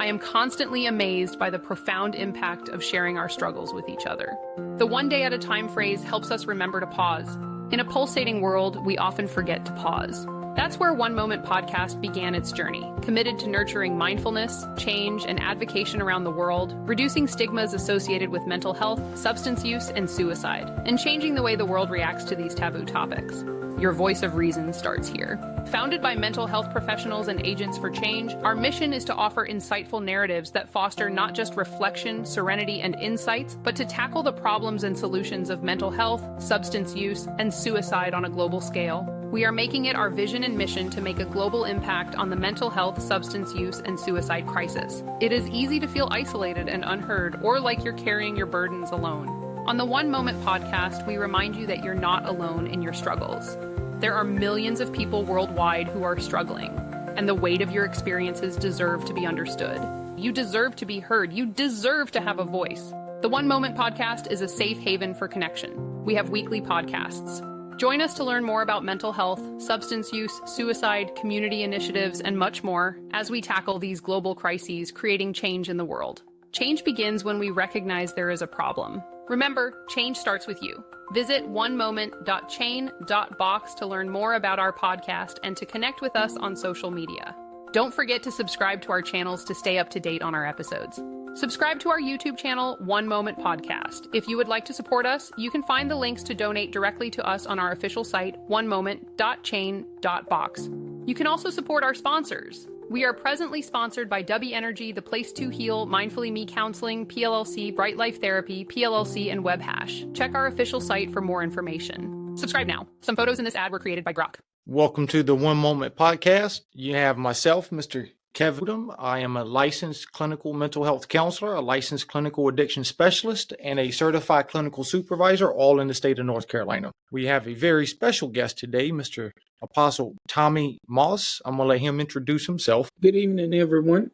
I am constantly amazed by the profound impact of sharing our struggles with each other. The one day at a time phrase helps us remember to pause. In a pulsating world, we often forget to pause. That's where One Moment Podcast began its journey, committed to nurturing mindfulness, change, and advocacy around the world, reducing stigmas associated with mental health, substance use, and suicide, and changing the way the world reacts to these taboo topics. Your voice of reason starts here. Founded by mental health professionals and agents for change, our mission is to offer insightful narratives that foster not just reflection, serenity, and insights, but to tackle the problems and solutions of mental health, substance use, and suicide on a global scale. We are making it our vision and mission to make a global impact on the mental health, substance use, and suicide crisis. It is easy to feel isolated and unheard, or like you're carrying your burdens alone. On the One Moment Podcast, we remind you that you're not alone in your struggles. There are millions of people worldwide who are struggling, and the weight of your experiences deserve to be understood. You deserve to be heard. You deserve to have a voice. The One Moment Podcast is a safe haven for connection. We have weekly podcasts. Join us to learn more about mental health, substance use, suicide, community initiatives, and much more as we tackle these global crises, creating change in the world. Change begins when we recognize there is a problem. Remember, change starts with you. Visit onemoment.chain.box to learn more about our podcast and to connect with us on social media. Don't forget to subscribe to our channels to stay up to date on our episodes. Subscribe to our YouTube channel, One Moment Podcast. If you would like to support us, you can find the links to donate directly to us on our official site, onemoment.chain.box. You can also support our sponsors. We are presently sponsored by W Energy, The Place to Heal, Mindfully Me Counseling, PLLC, Bright Life Therapy, PLLC, and WebHash. Check our official site for more information. Subscribe now. Some photos in this ad were created by Grok. Welcome to the One Moment Podcast. You have myself, Mr. Kevin. I am a licensed clinical mental health counselor, a licensed clinical addiction specialist, and a certified clinical supervisor, all in the state of North Carolina. We have a very special guest today, Mr. Apostle Tommy Moss. I'm going to let him introduce himself. Good evening, everyone.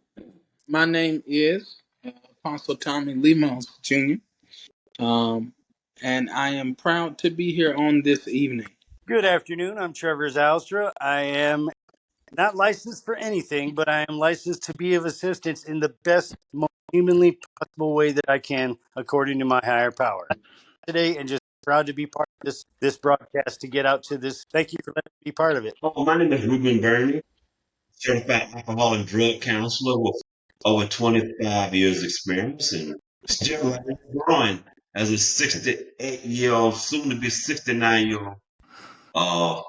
My name is Apostle Tommy Lee Moss Jr., and I am proud to be here on this evening. Good afternoon. I'm Trevor Zalstra. I am not licensed for anything, but I am licensed to be of assistance in the best, most humanly possible way that I can, according to my higher power. Today, and just proud to be part of this broadcast to get out to this. Thank you for letting me be part of it. My name is Ruben Burney, certified alcohol and drug counselor with over 25 years experience and still growing as a 68-year-old, soon to be 69-year-old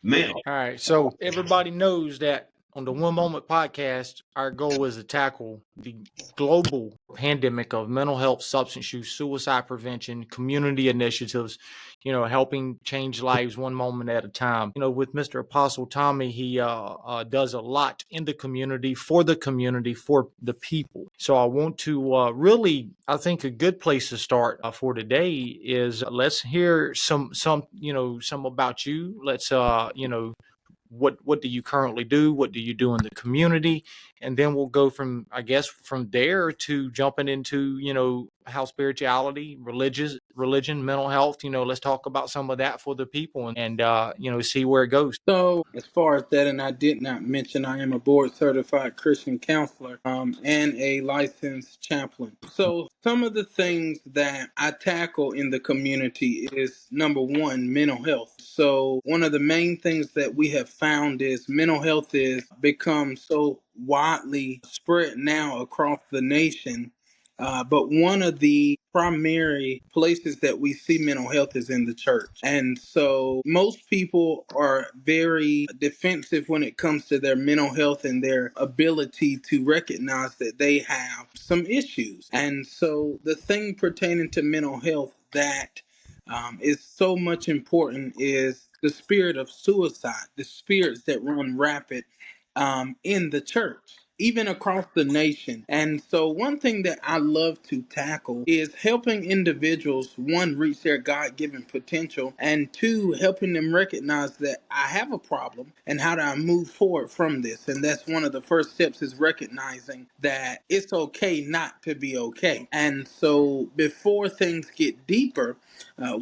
male. All right, so everybody knows that on the One Moment Podcast, our goal is to tackle the global pandemic of mental health, substance use, suicide prevention, community initiatives, helping change lives one moment at a time. With Mr. Apostle Tommy, he does a lot in the community, for the people. So I want to I think a good place to start for today is let's hear some about you. Let's, what do you currently do? What do you do in the community? And then we'll go from there to jumping into, how spirituality, religion, mental health, let's talk about some of that for the people and see where it goes. So as far as that, and I did not mention, I am a board certified Christian counselor and a licensed chaplain. So some of the things that I tackle in the community is, number one, mental health. So one of the main things that we have found is mental health is become so widely spread now across the nation. But one of the primary places that we see mental health is in the church. And so most people are very defensive when it comes to their mental health and their ability to recognize that they have some issues. And so the thing pertaining to mental health that is so much important is the spirit of suicide, the spirits that run rapid in the church, even across the nation. And so one thing that I love to tackle is helping individuals, one, reach their God-given potential, and two, helping them recognize that I have a problem and how do I move forward from this. And that's one of the first steps, is recognizing that it's okay not to be okay. And so before things get deeper,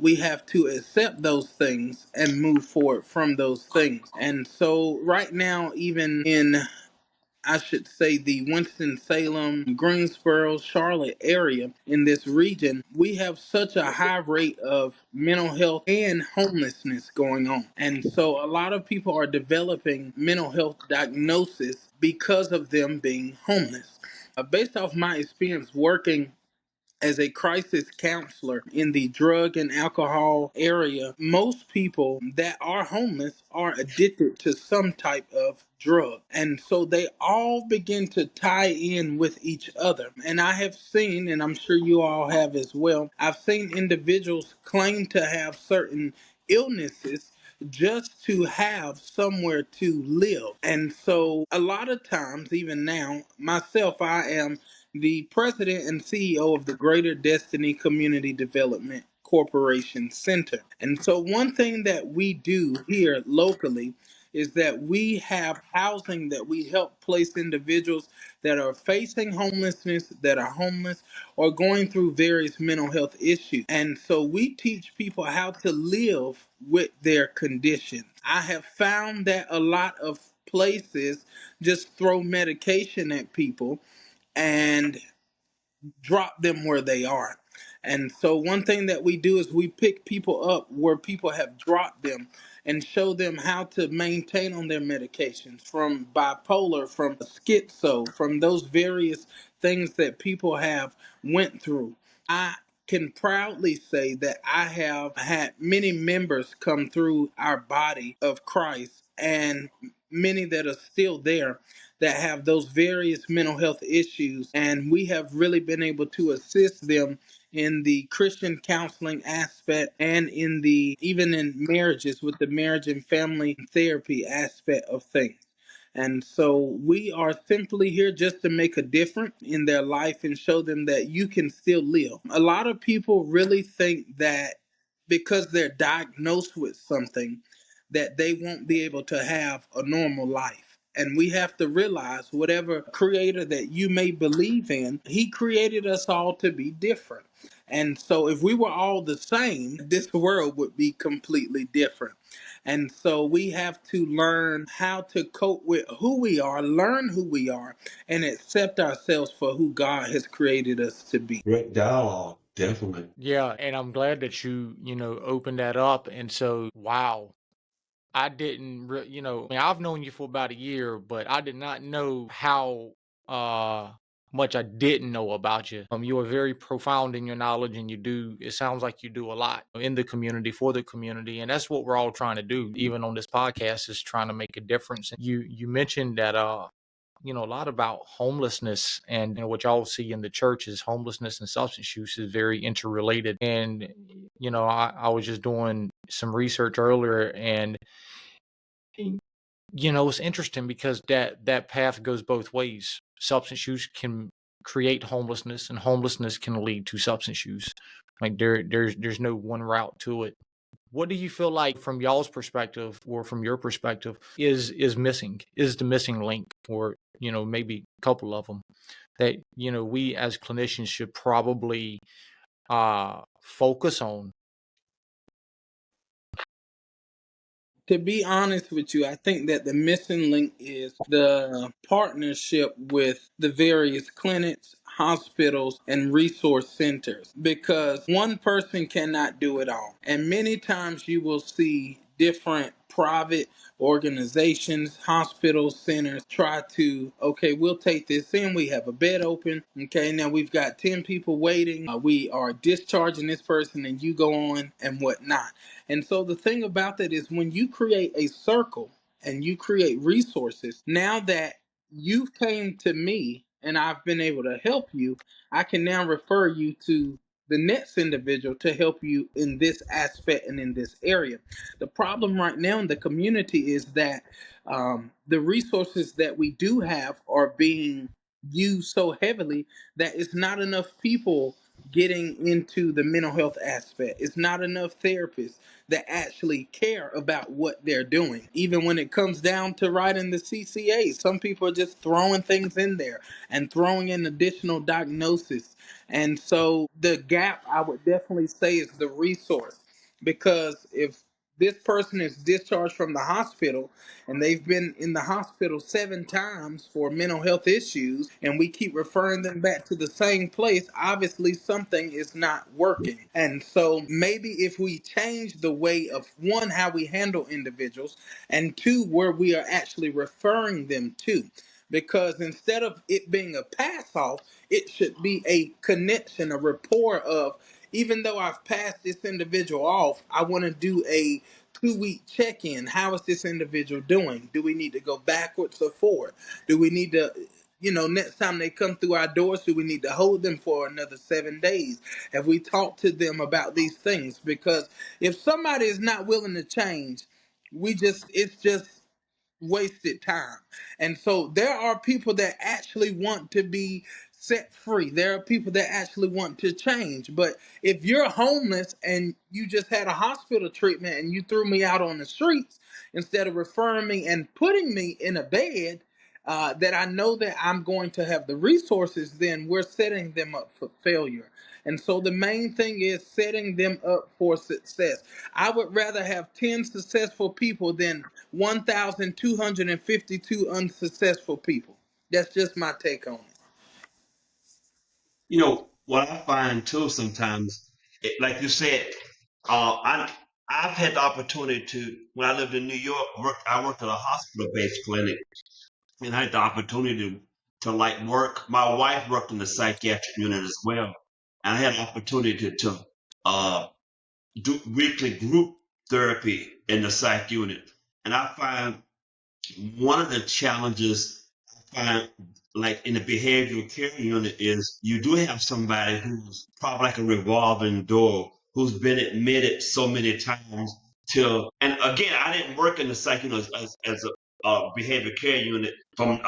we have to accept those things and move forward from those things. And so right now, even in I should say the Winston-Salem, Greensboro, Charlotte area in this region, we have such a high rate of mental health and homelessness going on. And so a lot of people are developing mental health diagnosis because of them being homeless. Based off my experience working as a crisis counselor in the drug and alcohol area, most people that are homeless are addicted to some type of drug. And so they all begin to tie in with each other. And I have seen, and I'm sure you all have as well, I've seen individuals claim to have certain illnesses just to have somewhere to live. And so a lot of times, even now, myself, I am the president and CEO of the Greater Destiny Community Development Corporation Center. And so one thing that we do here locally is that we have housing that we help place individuals that are facing homelessness, that are homeless, or going through various mental health issues. And so we teach people how to live with their condition. I have found that a lot of places just throw medication at people and drop them where they are. And so one thing that we do is we pick people up where people have dropped them and show them how to maintain on their medications, from bipolar, from schizo, from those various things that people have went through. I can proudly say that I have had many members come through our body of Christ, and many that are still there that have those various mental health issues. And we have really been able to assist them in the Christian counseling aspect, and in the even in marriages with the marriage and family therapy aspect of things. And so we are simply here just to make a difference in their life and show them that you can still live. A lot of people really think that because they're diagnosed with something, that they won't be able to have a normal life. And we have to realize whatever creator that you may believe in, he created us all to be different. And so if we were all the same, this world would be completely different. And so we have to learn how to cope with who we are, learn who we are, and accept ourselves for who God has created us to be. Great dialogue, definitely. Yeah, and I'm glad that you opened that up. And so, wow, I didn't, I mean, I've known you for about a year, but I did not know how much I didn't know about you. You are very profound in your knowledge, and it sounds like you do a lot in the community, for the community. And that's what we're all trying to do, even on this podcast, is trying to make a difference. And you mentioned that, a lot about homelessness, and what y'all see in the church is homelessness and substance use is very interrelated. And, I was just doing some research earlier, and it's interesting because that path goes both ways. Substance use can create homelessness, and homelessness can lead to substance use. Like there's no one route to it. What do you feel like, from y'all's perspective, or from your perspective, is missing? Is the missing link, or maybe a couple of them, that we as clinicians should probably focus on? To be honest with you, I think that the missing link is the partnership with the various clinics, hospitals, and resource centers, because one person cannot do it all. And many times you will see different private organizations, hospitals, centers try to, okay, we'll take this in. We have a bed open. Okay, now we've got 10 people waiting. We are discharging this person, and you go on and whatnot. And so the thing about that is, when you create a circle and you create resources, now that you've came to me and I've been able to help you, I can now refer you to the next individual to help you in this aspect and in this area. The problem right now in the community is that the resources that we do have are being used so heavily that it's not enough people getting into the mental health aspect. It's not enough therapists that actually care about what they're doing. Even when it comes down to writing the CCA, some people are just throwing things in there and throwing in additional diagnosis. And so the gap, I would definitely say, is the resource. Because if this person is discharged from the hospital and they've been in the hospital 7 times for mental health issues, and we keep referring them back to the same place. Obviously something is not working. And so maybe if we change the way of, one, how we handle individuals, and two, where we are actually referring them to, because instead of it being a pass off, it should be a connection, a rapport of, even though I've passed this individual off, I want to do a 2 week check in. How is this individual doing? Do we need to go backwards or forward? Do we need to, next time they come through our doors, do we need to hold them for another 7 days? Have we talked to them about these things? Because if somebody is not willing to change, it's just wasted time. And so there are people that actually want to be set free. There are people that actually want to change. But if you're homeless and you just had a hospital treatment and you threw me out on the streets instead of referring me and putting me in a bed, that I know that I'm going to have the resources, then we're setting them up for failure. And so the main thing is setting them up for success. I would rather have 10 successful people than 1,252 unsuccessful people. That's just my take on it. What I find too sometimes, like you said, I've had the opportunity to, when I lived in New York, I worked at a hospital-based clinic, and I had the opportunity to like work. My wife worked in the psychiatric unit as well, and I had the opportunity to uh, do weekly group therapy in the psych unit. And I find one of the challenges I find, like in the behavioral care unit, is you do have somebody who's probably like a revolving door, who's been admitted so many times till, and again, I didn't work in the psych unit as a behavioral care unit from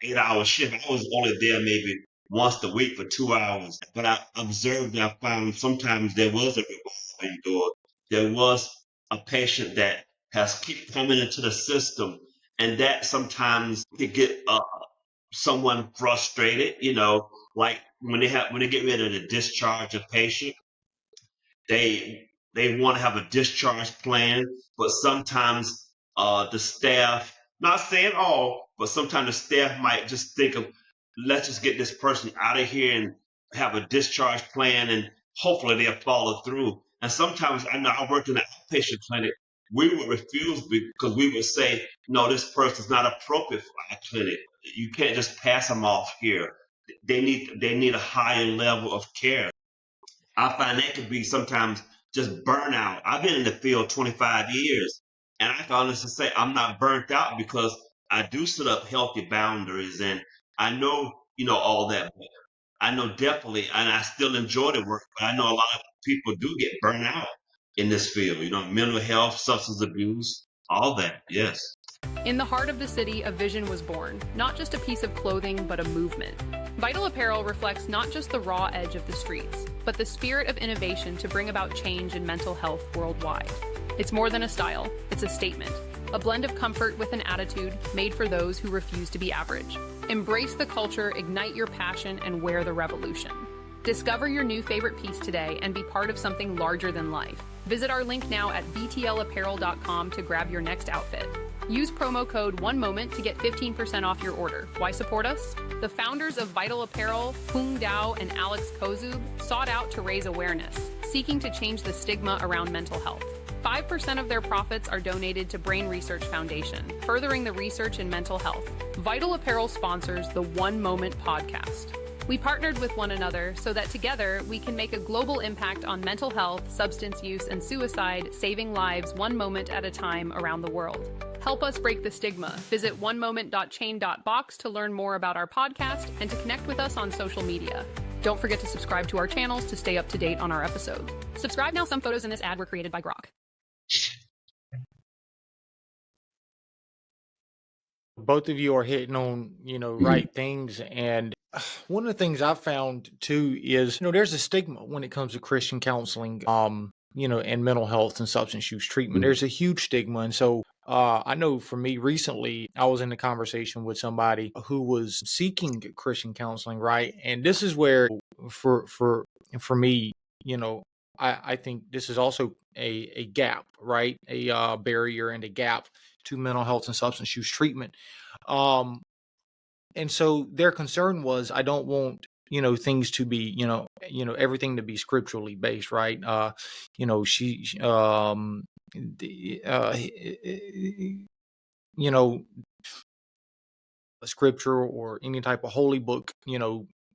8 hour shift. I was only there maybe once a week for 2 hours. But I observed and I found sometimes there was a revolving door. There was a patient that has keep coming into the system, and that sometimes can get someone frustrated. Like when they get ready to discharge a patient, they they want to have a discharge plan, but sometimes the staff, not saying all, but sometimes the staff might just think of, let's just get this person out of here and have a discharge plan, and hopefully they'll follow through. And sometimes I know I worked in an outpatient clinic. We would refuse because we would say, no, this person's not appropriate for our clinic. You can't just pass them off here. They need a higher level of care. I find that could be sometimes just burnout. I've been in the field 25 years, and I can honestly say I'm not burnt out because I do set up healthy boundaries, and I know, all that. I know definitely, and I still enjoy the work, but I know a lot of people do get burnt out in this field, mental health, substance abuse, all that. Yes. In the heart of the city, a vision was born, not just a piece of clothing, but a movement. Vital Apparel reflects not just the raw edge of the streets, but the spirit of innovation to bring about change in mental health worldwide. It's more than a style, it's a statement. A blend of comfort with an attitude made for those who refuse to be average. Embrace the culture, ignite your passion, and wear the revolution. Discover your new favorite piece today and be part of something larger than life. Visit our link now at vtlapparel.com to grab your next outfit. Use promo code OneMoment to get 15% off your order. Why support us? The founders of Vital Apparel, Hung Dao and Alex Kozub, sought out to raise awareness, seeking to change the stigma around mental health. 5% of their profits are donated to Brain Research Foundation, furthering the research in mental health. Vital Apparel sponsors the One Moment podcast. We partnered with one another so that together we can make a global impact on mental health, substance use, and suicide, saving lives one moment at a time around the world. Help us break the stigma. Visit onemoment.chain.box to learn more about our podcast and to connect with us on social media. Don't forget to subscribe to our channels to stay up to date on our episodes. Subscribe now. Some photos in this ad were created by Grok. Both of you are hitting on, right things. And one of the things I've found too is, there's a stigma when it comes to Christian counseling, and mental health and substance use treatment. There's a huge stigma. And so I know for me recently, I was in a conversation with somebody who was seeking Christian counseling, right? And this is where for me, I think this is also a gap, right? A barrier and a gap to mental health and substance use treatment. Um, and so their concern was, I don't want, things to be, everything to be scripturally based, right? The, you know, a scripture or any type of holy book,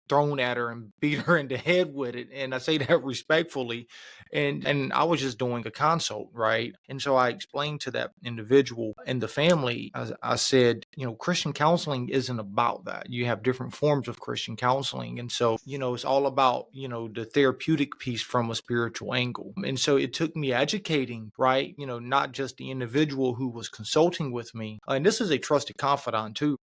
thrown at her and beat her in the head with it. And I say that respectfully. And I was just doing a consult, right? And so I explained to that individual and the family, I said, Christian counseling isn't about that. You have different forms of Christian counseling. And so, it's all about, the therapeutic piece from a spiritual angle. And so it took me educating, right? Not just the individual who was consulting with me. And this is a trusted confidant too.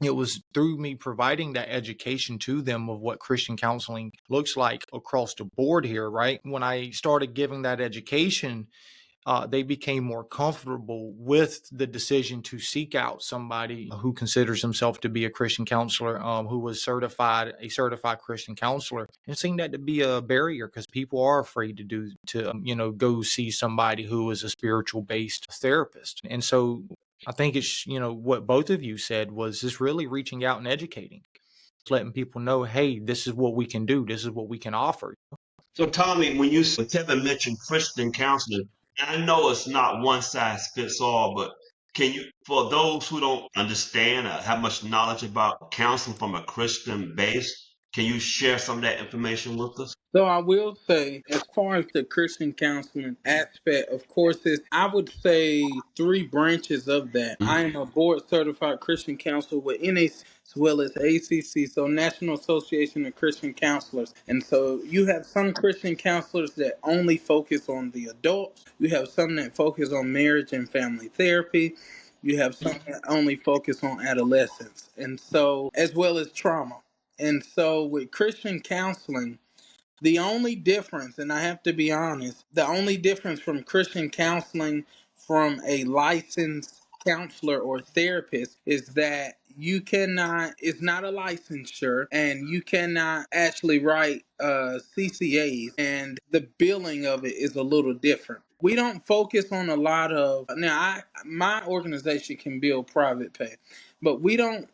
It was through me providing that education to them of what Christian counseling looks like across the board here, right? When I started giving that education, they became more comfortable with the decision to seek out somebody who considers himself to be a Christian counselor, who was a certified Christian counselor, and seeing that to be a barrier because people are afraid to go see somebody who is a spiritual based therapist. And so I think it's, what both of you said was just really reaching out and educating, letting people know, hey, this is what we can do. This is what we can offer. So, Tommy, when Kevin mentioned Christian counseling, and I know it's not one size fits all, but can you, for those who don't understand or have much knowledge about counseling from a Christian base, can you share some of that information with us? So I will say, as far as the Christian counseling aspect, of course, I would say three branches of that. Mhm. I am a board certified Christian counselor with NAC as well as ACC, so National Association of Christian Counselors. And so you have some Christian counselors that only focus on the adults. You have some that focus on marriage and family therapy. You have some that only focus on adolescents, and so as well as trauma. And so with Christian counseling, the only difference, and I have to be honest, the only difference from Christian counseling from a licensed counselor or therapist is that you cannot, it's not a licensure, and you cannot actually write CCAs, and the billing of it is a little different. We don't focus on a lot of, now my organization can bill private pay, but we don't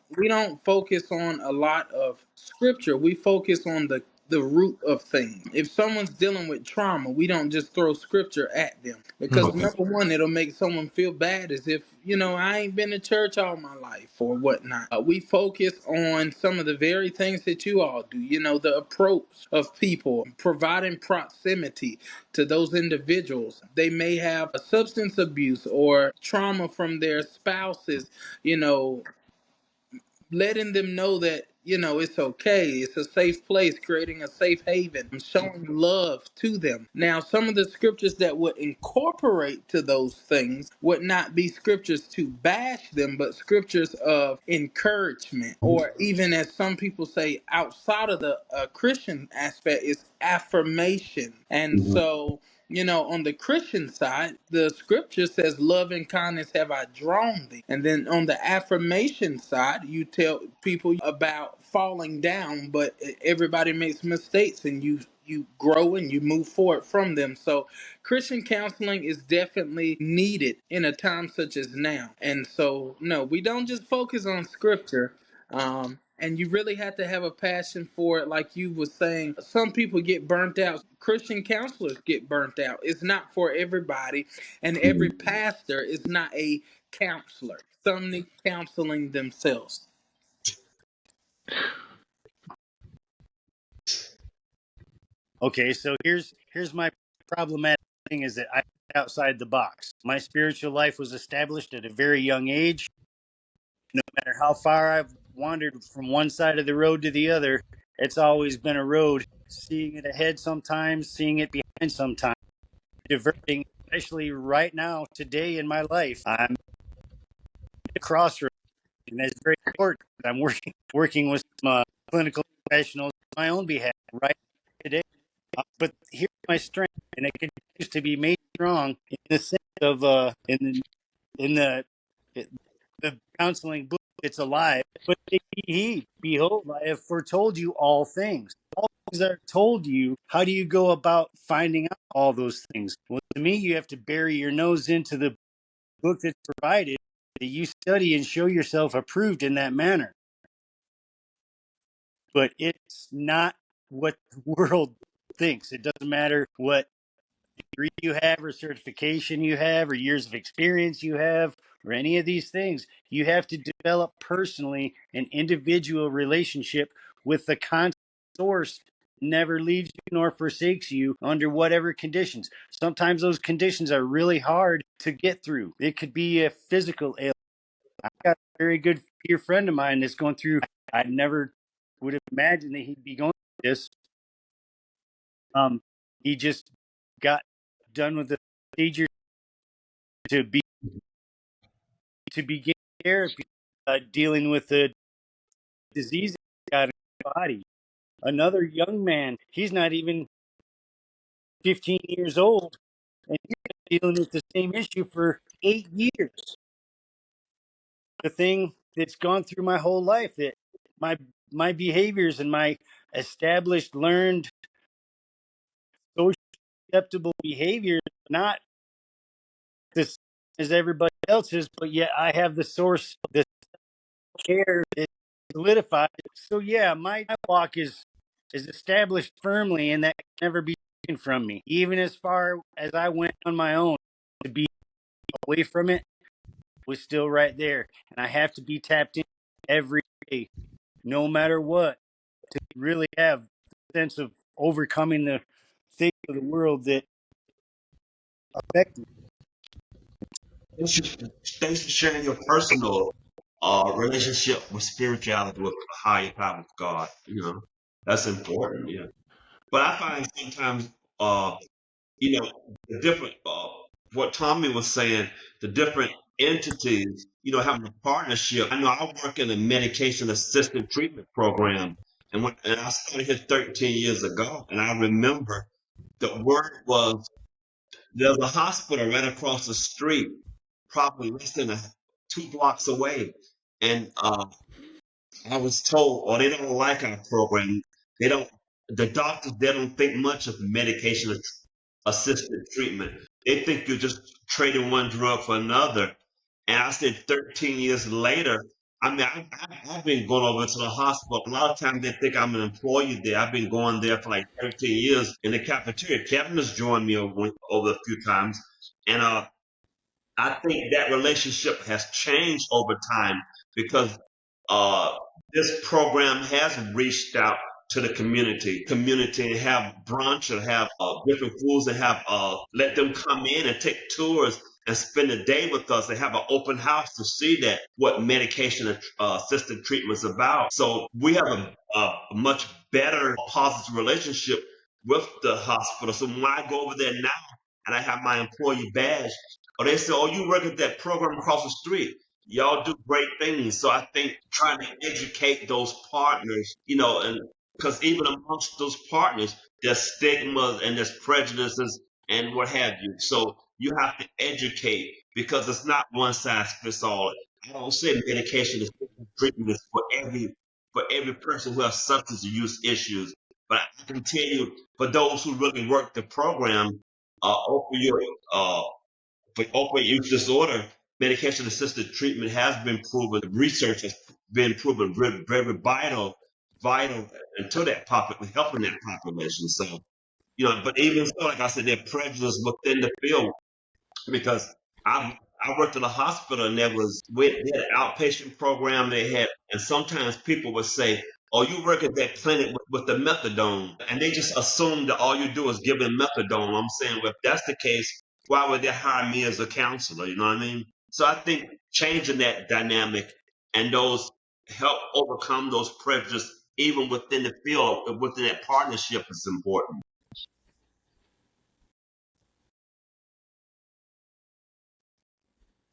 focus on a lot of scripture. We focus on the root of things. If someone's dealing with trauma, we don't just throw scripture at them, because Okay. number one, it'll make someone feel bad as if, I ain't been to church all my life or whatnot. We focus on some of the very things that you all do, the approach of people, providing proximity to those individuals. They may have a substance abuse or trauma from their spouses, you know, letting them know that it's okay, it's a safe place, creating a safe haven, showing love to them. Now, some of the scriptures that would incorporate to those things would not be scriptures to bash them, but scriptures of encouragement, or even, as some people say, outside of the Christian aspect, is affirmation. And Mhm. so, on the Christian side, the scripture says, love and kindness have I drawn thee. And then on the affirmation side, you tell people about falling down, but everybody makes mistakes, and you grow and you move forward from them. So Christian counseling is definitely needed in a time such as now. And so, no, we don't just focus on scripture. And you really have to have a passion for it. Like you were saying, some people get burnt out. Christian counselors get burnt out. It's not for everybody, and every pastor is not a counselor. Some need counseling themselves. Okay, so here's my problematic thing is that I think outside the box. My spiritual life was established at a very young age. No matter how far I've wandered from one side of the road to the other, it's always been a road. Seeing it ahead sometimes, seeing it behind sometimes, diverting, especially right now, today in my life. I'm at a crossroads, and that's very important. I'm working with some clinical professionals on my own behalf right today. But here's my strength, and it continues to be made strong in the sense of in the counseling book. It's alive. But take heed. Behold, I have foretold you all things. All things are told you. How do you go about finding out all those things? Well, To me, you have to bury your nose into the book that's provided, that you study and show yourself approved in that manner. But it's not what the world thinks. It doesn't matter what degree you have or certification you have or years of experience you have or any of these things. You have to develop personally an individual relationship with the constant source. Never leaves you nor forsakes you under whatever conditions. Sometimes those conditions are really hard to get through. It could be a physical ailment. I got a very good dear friend of mine that's going through. I never would have imagined that he'd be going through this. He just got done with the procedure to be to begin therapy, dealing with the disease he's got in his body. Another young man, he's not even 15 years old, and he's been dealing with the same issue for 8 years. The thing that's gone through my whole life, that my behaviors and my established, learned, social acceptable behaviors are not the same as everybody else's, but yet I have the source, the care is solidified. So yeah, my walk is established firmly, and that can never be taken from me. Even as far as I went on my own, to be away from it was still right there, and I have to be tapped in every day, no matter what, to really have the sense of overcoming the things of the world that affect me. Thanks for sharing your personal relationship with spirituality, with a higher power, with God. That's important. Yeah, but I find sometimes, the different. What Tommy was saying, the different entities, having a partnership. I know I work in a medication assisted treatment program, and I started here 13 years ago, and I remember the word was there's a hospital right across the street, probably less than 2 blocks away. And I was told, oh, they don't like our program. They don't, the doctors, they don't think much of medication assisted treatment. They think you're just trading one drug for another. And I said 13 years later, I mean, I've been going over to the hospital. A lot of times they think I'm an employee there. I've been going there for like 13 years in the cafeteria. Kevin has joined me over a few times. And I think that relationship has changed over time because uh, this program has reached out to the community and have brunch and have different foods and have let them come in and take tours and spend a day with us and have an open house to see that what medication assisted treatment is about. So we have a much better positive relationship with the hospital. So when I go over there now and I have my employee badge, or they say, "Oh, you work at that program across the street. Y'all do great things." So I think trying to educate those partners, and because even amongst those partners, there's stigmas and there's prejudices and what have you. So you have to educate because it's not one size fits all. I don't say medication is treatment is for every person who has substance use issues. But I can tell you, for those who really work the program, opioid for opioid use disorder, medication assisted treatment has been proven, research has been proven very, very vital into that helping that population. So, but even so, like I said, there are prejudices within the field because I worked in a hospital and they had an outpatient program they had, and sometimes people would say, "Oh, you work at that clinic with the methadone," and they just assume that all you do is give them methadone. I'm saying, well, if that's the case, why would they hire me as a counselor? You know what I mean? So I think changing that dynamic and those help overcome those prejudices, even within the field, within that partnership, is important.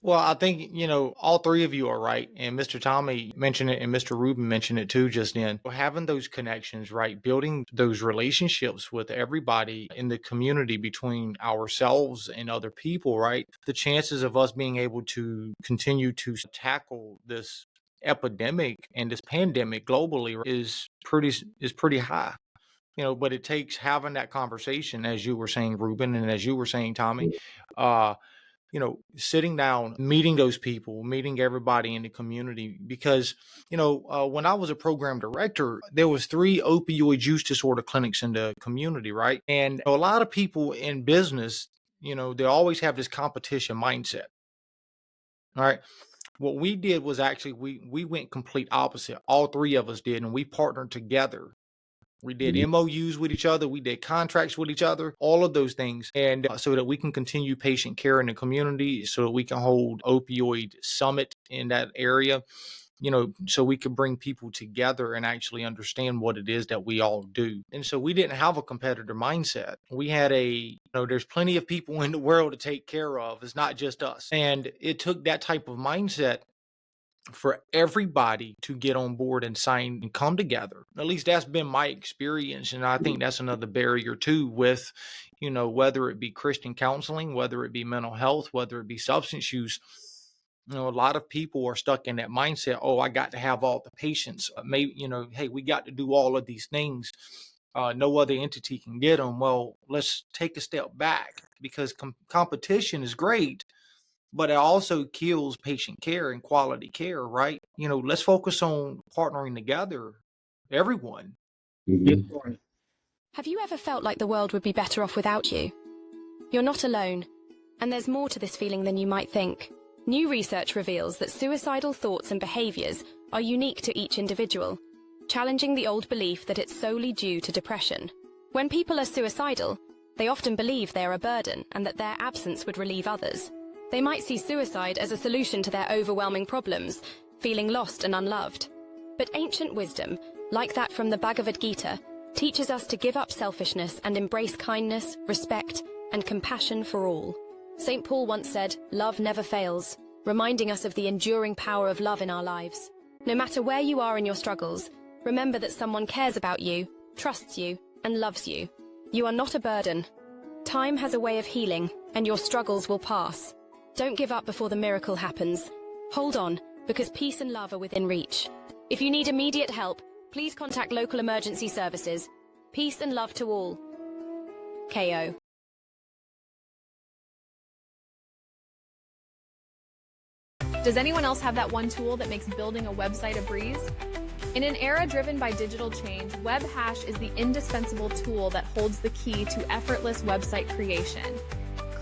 Well, I think, all three of you are right. And Mr. Tommy mentioned it and Mr. Rubin mentioned it too just then. Having those connections, right? Building those relationships with everybody in the community between ourselves and other people, right? The chances of us being able to continue to tackle this epidemic and this pandemic globally is pretty high. But it takes having that conversation, as you were saying, Ruben, and as you were saying, Tommy, sitting down, meeting those people, meeting everybody in the community. Because, when I was a program director, there was 3 opioid use disorder clinics in the community, right? And a lot of people in business, they always have this competition mindset. All right. What we did was actually we went complete opposite. All 3 of us did, and we partnered together. We did MOUs with each other. We did contracts with each other, all of those things. And so that we can continue patient care in the community, so that we can hold opioid summit in that area, so we could bring people together and actually understand what it is that we all do. And so we didn't have a competitor mindset. We had there's plenty of people in the world to take care of. It's not just us. And it took that type of mindset for everybody to get on board and sign and come together. At least that's been my experience. And I think that's another barrier too with, whether it be Christian counseling, whether it be mental health, whether it be substance use. A lot of people are stuck in that mindset. Oh, I got to have all the patients. Maybe, hey, we got to do all of these things. No other entity can get them. Well, let's take a step back, because competition is great, but it also kills patient care and quality care, right? Let's focus on partnering together, everyone. Have you ever felt like the world would be better off without you? You're not alone, and there's more to this feeling than you might think. New research reveals that suicidal thoughts and behaviors are unique to each individual, challenging the old belief that it's solely due to depression. When people are suicidal, they often believe they are a burden and that their absence would relieve others. They might see suicide as a solution to their overwhelming problems, feeling lost and unloved. But ancient wisdom, like that from the Bhagavad Gita, teaches us to give up selfishness and embrace kindness, respect, and compassion for all. St. Paul once said, "Love never fails," reminding us of the enduring power of love in our lives. No matter where you are in your struggles, remember that someone cares about you, trusts you, and loves you. You are not a burden. Time has a way of healing, and your struggles will pass. Don't give up before the miracle happens. Hold on, because peace and love are within reach. If you need immediate help, please contact local emergency services. Peace and love to all. KO. Does anyone else have that one tool that makes building a website a breeze? In an era driven by digital change, WebHash is the indispensable tool that holds the key to effortless website creation.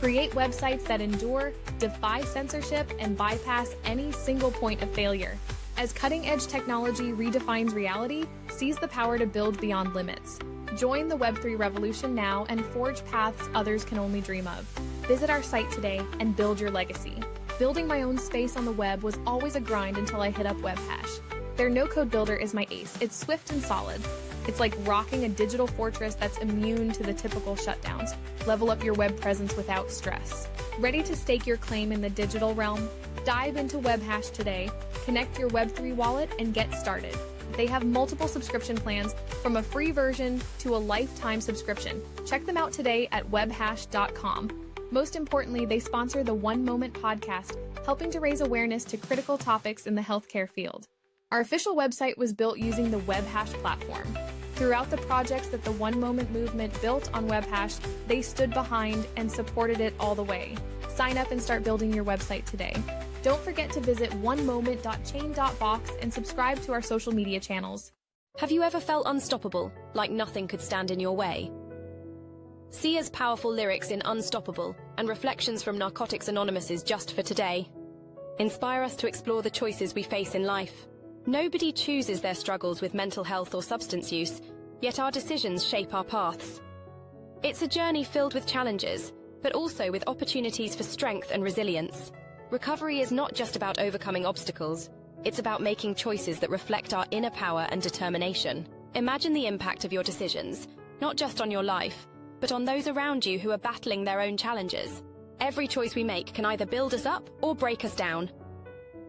Create websites that endure, defy censorship, and bypass any single point of failure. As cutting-edge technology redefines reality, seize the power to build beyond limits. Join the Web3 revolution now and forge paths others can only dream of. Visit our site today and build your legacy. Building my own space on the web was always a grind until I hit up WebHash. Their no-code builder is my ace. It's swift and solid. It's like rocking a digital fortress that's immune to the typical shutdowns. Level up your web presence without stress. Ready to stake your claim in the digital realm? Dive into WebHash today, connect your Web3 wallet, and get started. They have multiple subscription plans, from a free version to a lifetime subscription. Check them out today at webhash.com. Most importantly, they sponsor the One Moment podcast, helping to raise awareness to critical topics in the healthcare field. Our official website was built using the WebHash platform. Throughout the projects that the One Moment movement built on WebHash, they stood behind and supported it all the way. Sign up and start building your website today. Don't forget to visit onemoment.chain.box and subscribe to our social media channels. Have you ever felt unstoppable, like nothing could stand in your way? Sia's powerful lyrics in Unstoppable and reflections from Narcotics Anonymous's Just for Today inspire us to explore the choices we face in life. Nobody chooses their struggles with mental health or substance use, yet our decisions shape our paths. It's a journey filled with challenges, but also with opportunities for strength and resilience. Recovery is not just about overcoming obstacles, it's about making choices that reflect our inner power and determination. Imagine the impact of your decisions, not just on your life, but on those around you who are battling their own challenges. Every choice we make can either build us up or break us down.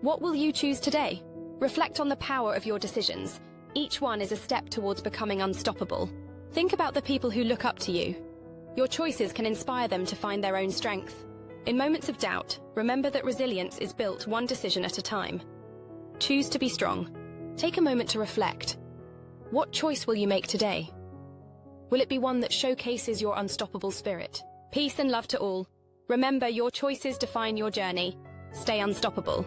What will you choose today? Reflect on the power of your decisions. Each one is a step towards becoming unstoppable. Think about the people who look up to you. Your choices can inspire them to find their own strength. In moments of doubt, remember that resilience is built one decision at a time. Choose to be strong. Take a moment to reflect. What choice will you make today? Will it be one that showcases your unstoppable spirit? Peace and love to all. Remember, your choices define your journey. Stay unstoppable.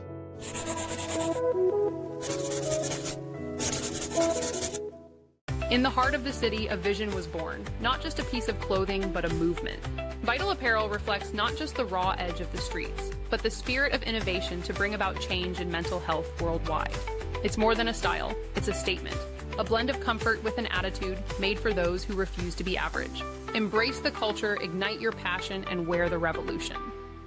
In the heart of the city, a vision was born, not just a piece of clothing, but a movement. Vital Apparel reflects not just the raw edge of the streets, but the spirit of innovation to bring about change in mental health worldwide. It's more than a style, it's a statement. A blend of comfort with an attitude made for those who refuse to be average. Embrace the culture, ignite your passion, and wear the revolution.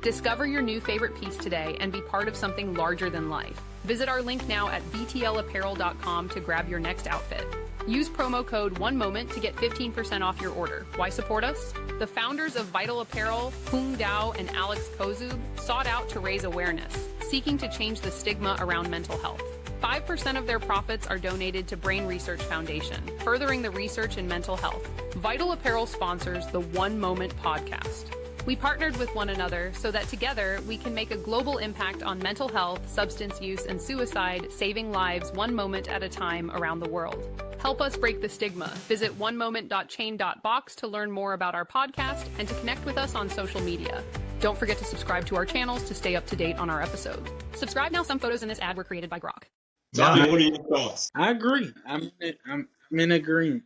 Discover your new favorite piece today and be part of something larger than life. Visit our link now at vtlapparel.com to grab your next outfit. Use promo code ONEMOMENT to get 15% off your order. Why support us? The founders of Vital Apparel, Hung Dao and Alex Kozub, sought out to raise awareness, seeking to change the stigma around mental health. 5% of their profits are donated to Brain Research Foundation, furthering the research in mental health. Vital Apparel sponsors the One Moment podcast. We partnered with one another so that together we can make a global impact on mental health, substance use, and suicide, saving lives one moment at a time around the world. Help us break the stigma. Visit onemoment.chain.box to learn more about our podcast and to connect with us on social media. Don't forget to subscribe to our channels to stay up to date on our episodes. Subscribe now. Some photos in this ad were created by Grok. Tommy, what are your thoughts? I agree. I'm in agreement.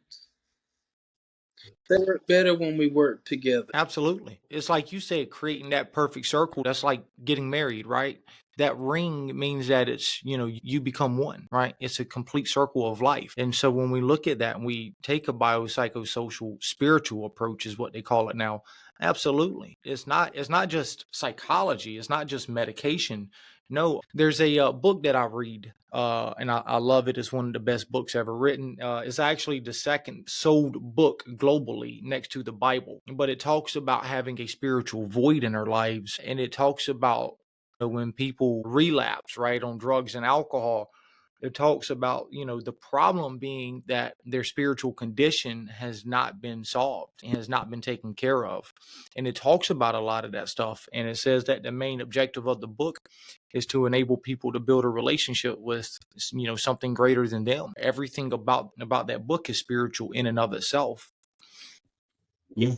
They work better when we work together. Absolutely. It's like you said, creating that perfect circle. That's like getting married, right? That ring means that it's, you become one, right? It's a complete circle of life. And so when we look at that and we take a biopsychosocial spiritual approach is what they call it now. Absolutely. It's not just psychology. It's not just medication. No, there's a book that I read, and I love it. It's one of the best books ever written. It's actually the second sold book globally next to the Bible. But it talks about having a spiritual void in our lives. And it talks about when people relapse, right, on drugs and alcohol. It talks about, the problem being that their spiritual condition has not been solved and has not been taken care of. And it talks about a lot of that stuff. And it says that the main objective of the book is to enable people to build a relationship with, something greater than them. Everything about that book is spiritual in and of itself. Yeah,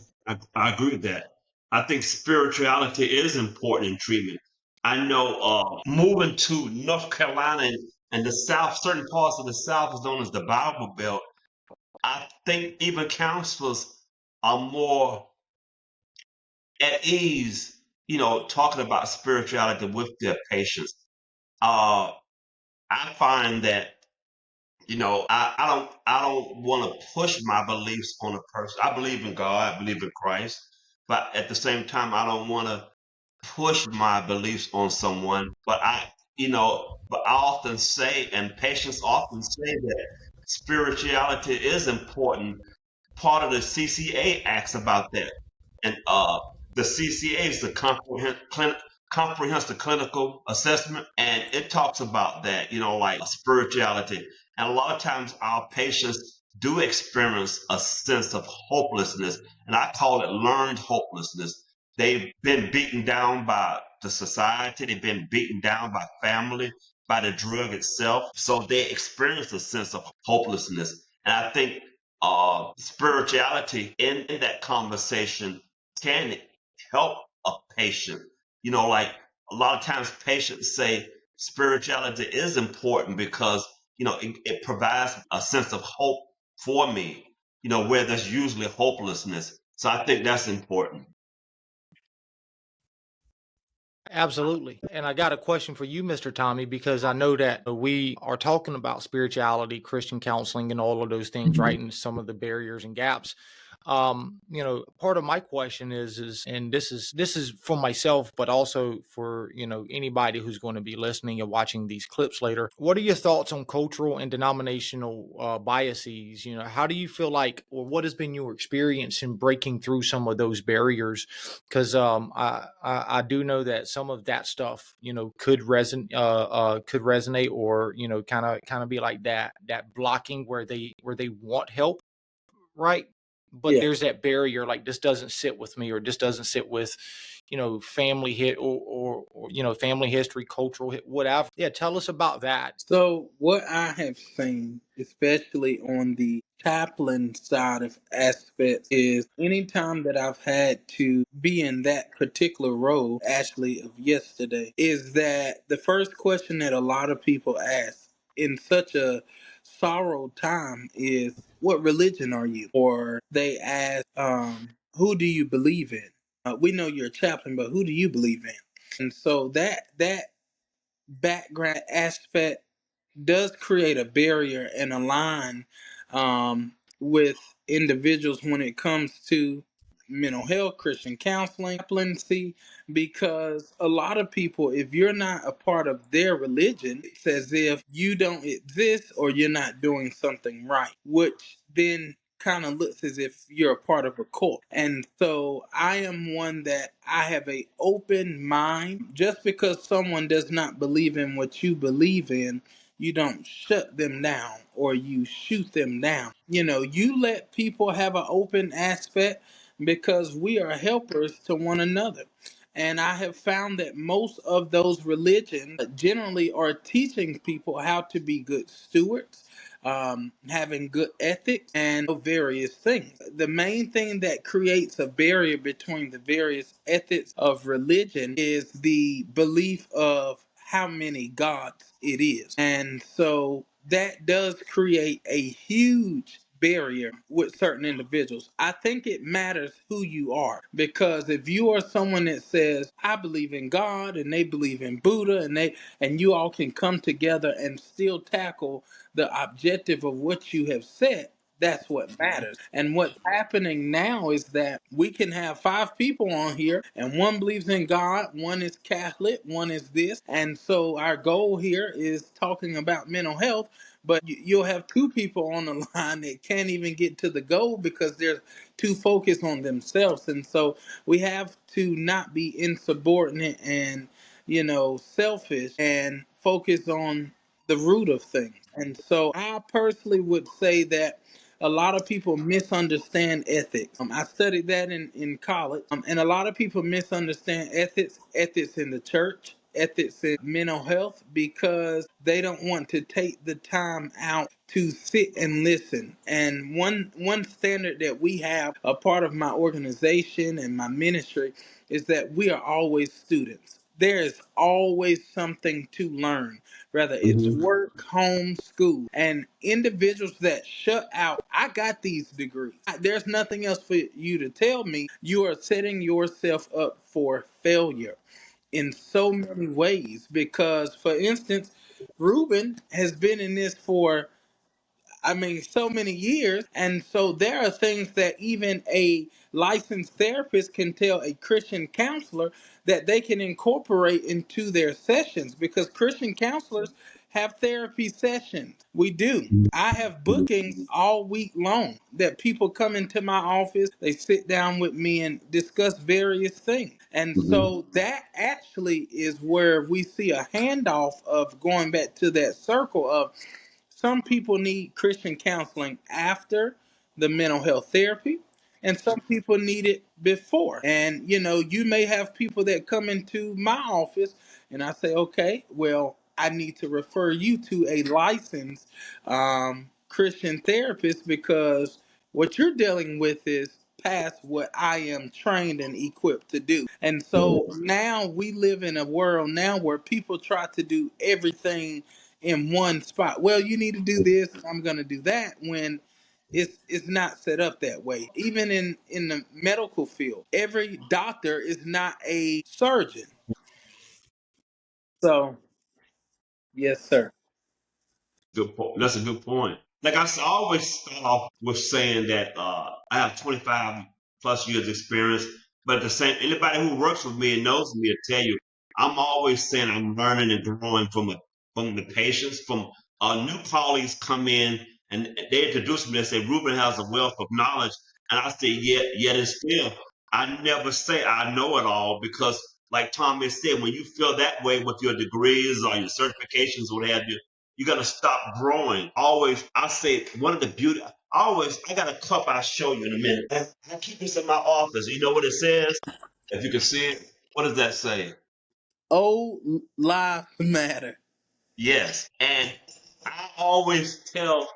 I agree with that. I think spirituality is important in treatment. I know moving to North Carolina and the South, certain parts of the South is known as the Bible Belt. I think even counselors are more at ease, talking about spirituality with their patients. I find that, I don't want to push my beliefs on a person. I believe in God, I believe in Christ, but at the same time, I don't want to push my beliefs on someone. But I often say, and patients often say that spirituality is important. Part of the CCA asks about that. And the CCA is the comprehensive clinical assessment, and it talks about that, like spirituality. And a lot of times our patients do experience a sense of hopelessness, and I call it learned hopelessness. They've been beaten down by the society, they've been beaten down by family, by the drug itself. So they experience a sense of hopelessness. And I think spirituality in that conversation can help a patient. Like a lot of times patients say spirituality is important because, it provides a sense of hope for me, where there's usually hopelessness. So I think that's important. Absolutely. And I got a question for you, Mr. Tommy, because I know that we are talking about spirituality, Christian counseling, and all of those things, right? And some of the barriers and gaps. Part of my question is, and this is for myself, but also for, anybody who's going to be listening and watching these clips later. What are your thoughts on cultural and denominational biases? How do you feel like, or what has been your experience in breaking through some of those barriers? Because I do know that some of that stuff, could resonate, or kind of be like that blocking where they want help, right? But Yeah. there's that barrier, like this doesn't sit with me, or this doesn't sit with, family hit or family history, cultural hit, whatever. Yeah, tell us about that. So, what I have seen, especially on the chaplain side of aspects, is anytime that I've had to be in that particular role, actually, of yesterday, is that the first question that a lot of people ask in such a sorrow time is, "What religion are you?" Or they ask, "Who do you believe in?" We know you're a chaplain, but who do you believe in? And so that background aspect does create a barrier and a line with individuals when it comes to mental health, Christian counseling, chaplaincy, because a lot of people, if you're not a part of their religion, it's as if you don't exist or you're not doing something right, which then kind of looks as if you're a part of a cult. And so I am one that I have a open mind. Just because someone does not believe in what you believe in, you don't shut them down or you shoot them down. You let people have an open aspect because we are helpers to one another. And I have found that most of those religions generally are teaching people how to be good stewards, having good ethics, and various things. The main thing that creates a barrier between the various ethics of religion is the belief of how many gods it is. And so that does create a huge barrier with certain individuals. I think it matters who you are, because if you are someone that says I believe in God and they believe in Buddha, and you all can come together and still tackle the objective of what you have said, that's what matters. And what's happening now is that we can have five people on here, and one believes in God, one is Catholic, one is this. And so our goal here is talking about mental health. But you'll have two people on the line that can't even get to the goal because they're too focused on themselves. And so we have to not be insubordinate and, selfish, and focus on the root of things. And so I personally would say that a lot of people misunderstand ethics. I studied that in college, and a lot of people misunderstand ethics in the church, ethics in mental health, because they don't want to take the time out to sit and listen. And one standard that we have, a part of my organization and my ministry, is that we are always students. There is always something to learn, whether it's Mm-hmm. work, home, school. And individuals that shut out, I got these degrees, there's nothing else for you to tell me, you are setting yourself up for failure in so many ways. Because, for instance, Ruben has been in this for, so many years. And so there are things that even a licensed therapist can tell a Christian counselor that they can incorporate into their sessions, because Christian counselors have therapy sessions. We do. I have bookings all week long that people come into my office, they sit down with me and discuss various things. And Mm-hmm. so that actually is where we see a handoff of going back to that circle of some people need Christian counseling after the mental health therapy, and some people need it before. And you may have people that come into my office, and I say, okay, well, I need to refer you to a licensed Christian therapist, because what you're dealing with is past what I am trained and equipped to do. And so now we live in a world now where people try to do everything in one spot. Well, you need to do this, I'm going to do that, when it's not set up that way. Even in the medical field, every doctor is not a surgeon. So, yes, sir. That's a good point. Like always start off with saying that I have 25 plus years experience, but the same anybody who works with me and knows me will tell you I'm always saying I'm learning and growing from the patients. From new colleagues come in and they introduce me and say Ruben has a wealth of knowledge, and I say yet and still I never say I know it all, because like Tommy said, when you feel that way with your degrees or your certifications, what have you, you gotta stop growing. Always, I say one of the beauty. Always, I got a cup I'll show you in a minute. I keep this in my office. You know what it says? If you can see it. What does that say? Oh, lives matter. Yes. And I always tell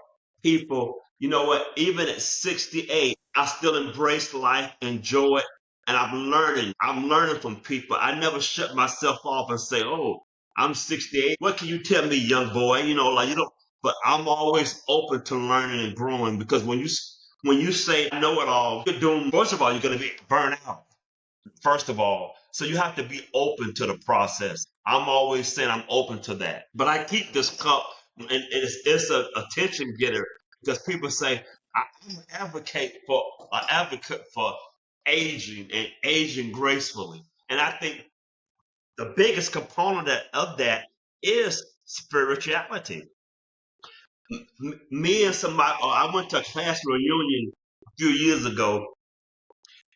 people, you know what, even at 68, I still embrace life, enjoy it, and I'm learning. I'm learning from people. I never shut myself off and say, oh, I'm 68. What can you tell me, young boy? You know, like you don't, but I'm always open to learning and growing because when you say I know it all, you're doing, first of all, you're going to be burnt out first of all. So you have to be open to the process. I'm always saying I'm open to that. But I keep this cup, and it's a attention getter because people say I'm an advocate for aging and aging gracefully. And I think the biggest component of that is spirituality. Me and somebody, I went to a class reunion a few years ago,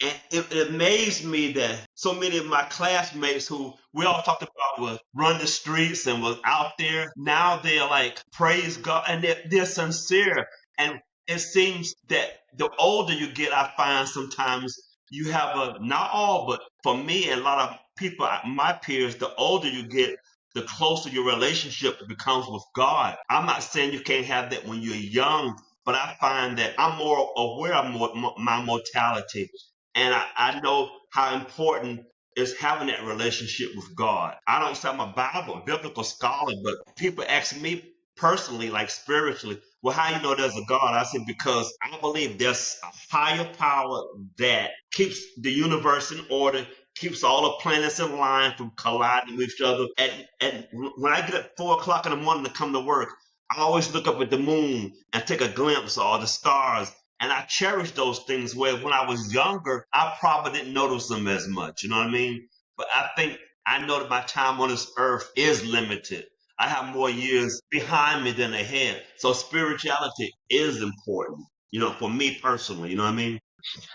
and it amazed me that so many of my classmates who we all talked about was run the streets and was out there, now they're like, praise God, and they're sincere. And it seems that the older you get, I find sometimes you have not all, but for me and a lot of people, my peers, the older you get, the closer your relationship becomes with God. I'm not saying you can't have that when you're young, but I find that I'm more aware of my mortality. And I know how important is having that relationship with God. I don't say I'm a biblical scholar, but people ask me personally, like spiritually, well, how you know there's a God? I said, because I believe there's a higher power that keeps the universe in order, keeps all the planets in line from colliding with each other. And when I get at 4 o'clock in the morning to come to work, I always look up at the moon and take a glimpse of all the stars, and I cherish those things where when I was younger, I probably didn't notice them as much. You know what I mean? But I think I know that my time on this earth is limited. I have more years behind me than ahead. So spirituality is important, you know, for me personally. You know what I mean?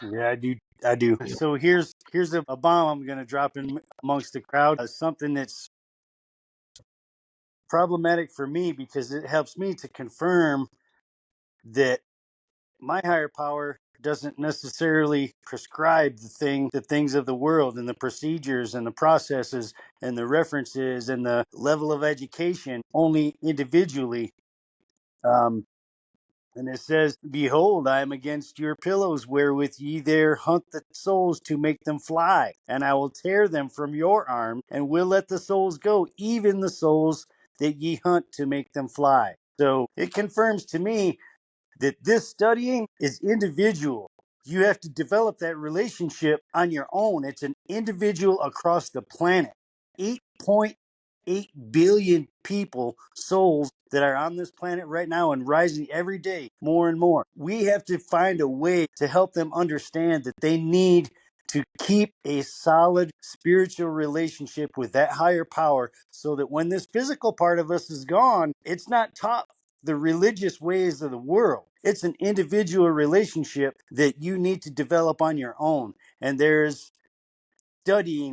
Yeah, I do. I do. Yeah. So here's a bomb I'm going to drop in amongst the crowd. Something that's problematic for me because it helps me to confirm that my higher power doesn't necessarily prescribe the things of the world and the procedures and the processes and the references and the level of education only individually. Um, And it says, behold, I am against your pillows, wherewith ye there hunt the souls to make them fly. And I will tear them from your arm, and will let the souls go, even the souls that ye hunt to make them fly. So it confirms to me that this studying is individual. You have to develop that relationship on your own. It's an individual across the planet. 8.8 billion people, souls that are on this planet right now and rising every day more and more. We have to find a way to help them understand that they need to keep a solid spiritual relationship with that higher power so that when this physical part of us is gone, it's not taught the religious ways of the world. It's an individual relationship that you need to develop on your own. And there's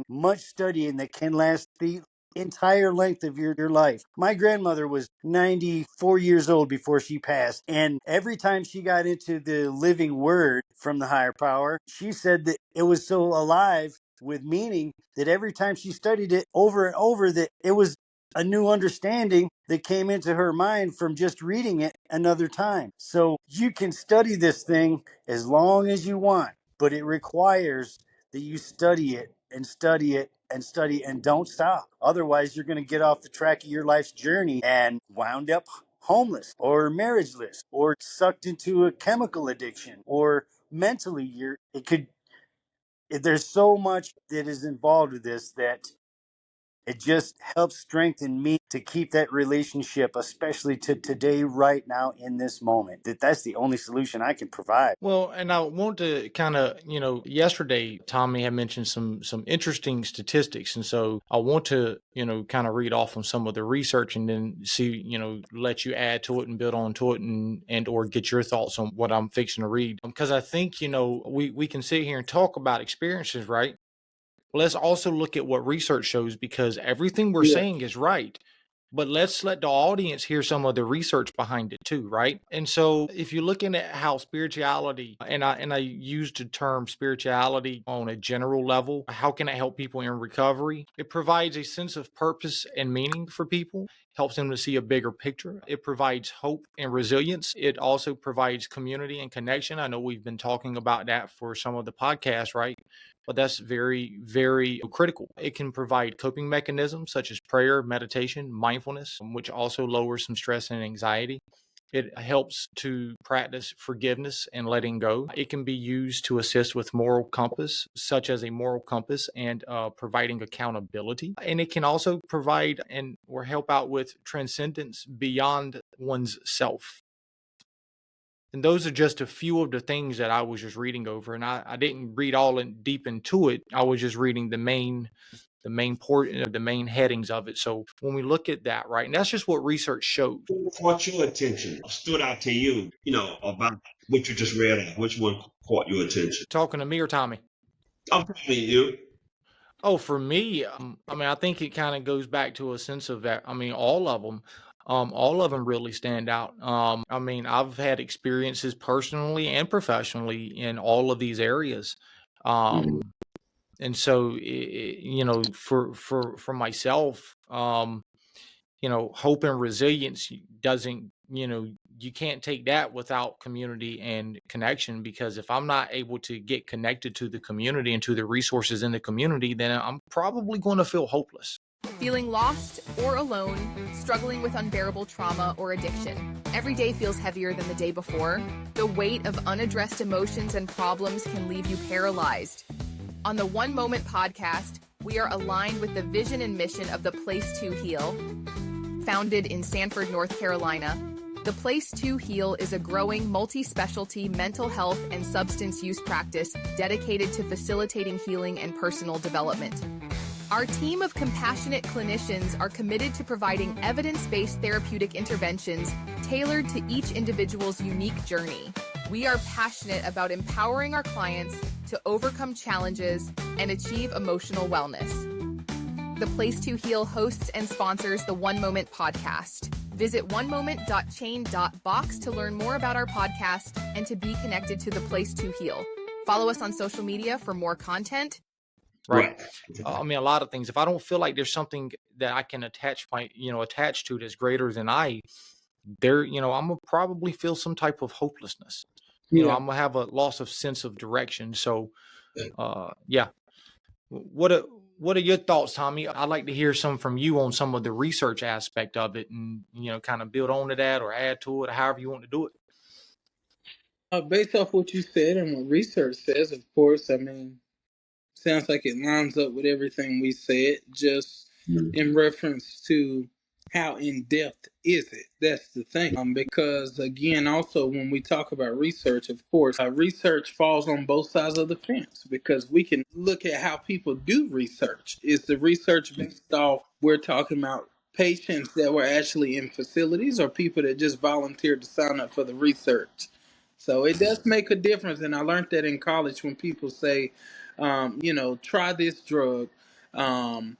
much studying that can last the entire length of your life. My grandmother was 94 years old before she passed. And every time she got into the living word from the higher power, she said that it was so alive with meaning that every time she studied it over and over, that it was a new understanding that came into her mind from just reading it another time. So you can study this thing as long as you want, but it requires that you study it and study it and study and don't stop. Otherwise, you're going to get off the track of your life's journey and wound up homeless or marriageless or sucked into a chemical addiction or mentally there's so much that is involved with this that it just helps strengthen me to keep that relationship, especially to today, right now, in this moment. That's the only solution I can provide. Well, and I want to kind of, yesterday Tommy had mentioned some interesting statistics, and so I want to, kind of read off on some of the research and then see, let you add to it and build on to it and or get your thoughts on what I'm fixing to read. Because I think, we can sit here and talk about experiences, right? Well, let's also look at what research shows, because everything we're Yeah. saying is right. but let's let the audience hear some of the research behind it too, right? And so if you're looking at how spirituality, and I use the term spirituality on a general level, how can it help people in recovery? It provides a sense of purpose and meaning for people, helps them to see a bigger picture. It provides hope and resilience. It also provides community and connection. I know we've been talking about that for some of the podcasts, right? But that's very, very critical. It can provide coping mechanisms such as prayer, meditation, mindfulness, which also lowers some stress and anxiety. It helps to practice forgiveness and letting go. It can be used to assist with moral compass, such as a moral compass and providing accountability. And it can also provide and or help out with transcendence beyond one's self. And those are just a few of the things that I was just reading over. And I didn't read all in deep into it. I was just reading the main portion of the main headings of it. So when we look at that, right, and that's just what research showed. What caught your attention, stood out to you, about what you just read out? Which one caught your attention? Talking to me or Tommy? I'm talking to you. Oh, for me, I think it kind of goes back to a sense of that. All of them really stand out. I've had experiences personally and professionally in all of these areas. And so, for myself, hope and resilience doesn't, you can't take that without community and connection, because if I'm not able to get connected to the community and to the resources in the community, then I'm probably going to feel hopeless. Feeling lost or alone, struggling with unbearable trauma or addiction. Every day feels heavier than the day before. The weight of unaddressed emotions and problems can leave you paralyzed. On the One Moment podcast, we are aligned with the vision and mission of the Place to Heal. Founded in Sanford, North Carolina, the Place to Heal is a growing multi-specialty mental health and substance use practice dedicated to facilitating healing and personal development. Our team of compassionate clinicians are committed to providing evidence-based therapeutic interventions tailored to each individual's unique journey. We are passionate about empowering our clients to overcome challenges and achieve emotional wellness. The Place to Heal hosts and sponsors the One Moment podcast. Visit onemoment.chain.box to learn more about our podcast and to be connected to the Place to Heal. Follow us on social media for more content. Right. A lot of things. If I don't feel like there's something that I can attach to that's greater than I'm gonna probably feel some type of hopelessness. I'm gonna have a loss of sense of direction. So, yeah. What are your thoughts, Tommy? I'd like to hear some from you on some of the research aspect of it, and kind of build on to that or add to it, or however you want to do it. Based off what you said and what research says, of course, sounds like it lines up with everything we said, just in reference to how in depth is it. That's the thing. Because again, also when we talk about research, of course, research falls on both sides of the fence, because we can look at how people do research. Is the research based off, we're talking about patients that were actually in facilities, or people that just volunteered to sign up for the research? So it does make a difference, and I learned that in college when people say, try this drug, um,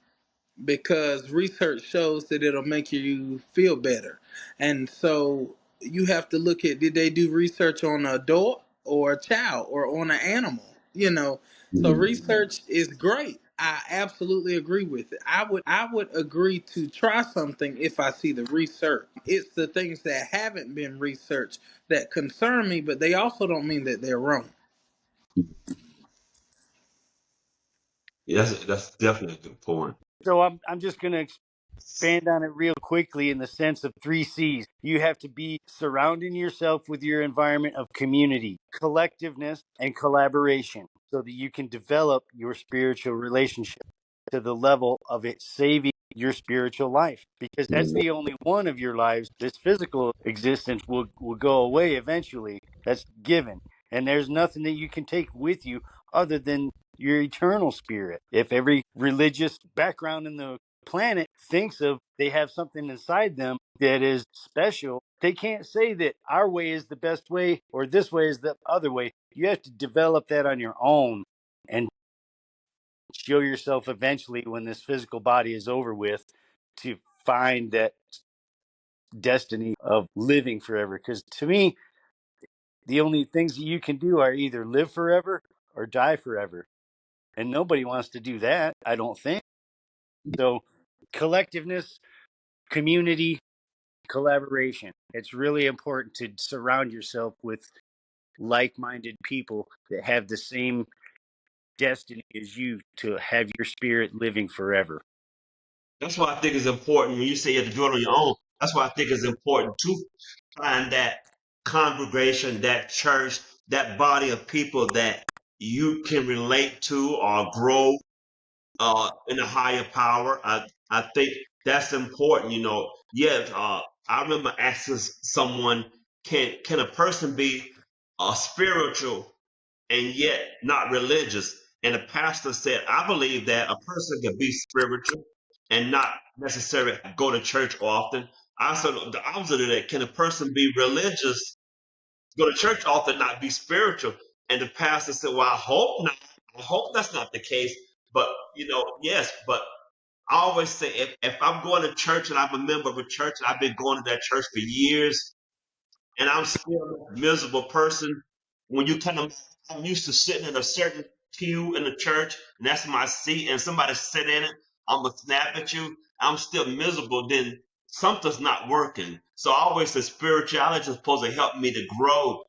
because research shows that it'll make you feel better. And so you have to look at, did they do research on an adult or a child or on an animal? So research is great. I absolutely agree with it. I would agree to try something if I see the research. It's the things that haven't been researched that concern me, but they also don't mean that they're wrong. Yes, that's definitely a good point. So I'm just going to expand on it real quickly in the sense of 3 C's. You have to be surrounding yourself with your environment of community, collectiveness, and collaboration so that you can develop your spiritual relationship to the level of it saving your spiritual life, because that's the only one of your lives. This physical existence will go away eventually. That's given. And there's nothing that you can take with you other than your eternal spirit. If every religious background in the planet thinks of they have something inside them that is special, they can't say that our way is the best way or this way is the other way. You have to develop that on your own and show yourself eventually, when this physical body is over with, to find that destiny of living forever. Because to me, the only things that you can do are either live forever or die forever. And nobody wants to do that, I don't think. So, collectiveness, community, collaboration. It's really important to surround yourself with like minded people that have the same destiny as you to have your spirit living forever. That's why I think it's important when you say you have to do it on your own. That's why I think it's important to find that congregation, that church, that body of people that you can relate to or grow in a higher power. I think that's important. Yeah. I remember asking someone, can a person be spiritual and yet not religious? And the pastor said, I believe that a person can be spiritual and not necessarily go to church often. I said the opposite of that. Can a person be religious, go to church often, not be spiritual? And the pastor said, well, I hope not. I hope that's not the case. But, yes, but I always say if I'm going to church and I'm a member of a church and I've been going to that church for years, and I'm still a miserable person. When you kind of, I'm used to sitting in a certain pew in the church, and that's my seat, and somebody sit in it, I'm gonna snap at you. I'm still miserable. Then something's not working. So I always say spirituality is supposed to help me to grow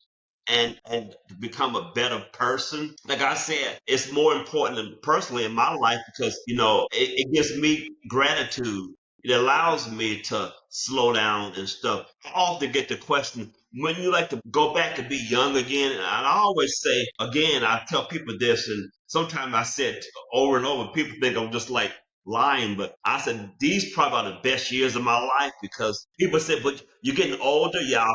and to become a better person. Like I said, it's more important than personally in my life because it gives me gratitude. It allows me to slow down and stuff. I often get the question, when you like to go back and be young again, and I always say, again, I tell people this, and sometimes I say it over and over. People think I'm just like lying, but I said these probably are the best years of my life because people said, "But you're getting older." Yeah,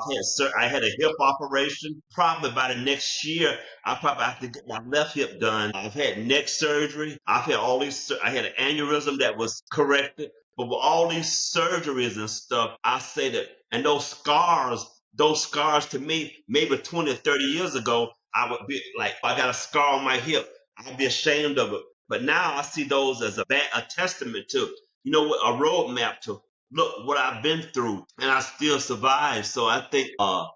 I had a hip operation. Probably by the next year, I probably have to get my left hip done. I've had neck surgery. I've had all these. I had an aneurysm that was corrected. But with all these surgeries and stuff, I say that, and those scars to me, maybe 20 or 30 years ago, I would be like, if I got a scar on my hip, I'd be ashamed of it. But now I see those as a testament to, a roadmap to look what I've been through, and I still survive. So I think I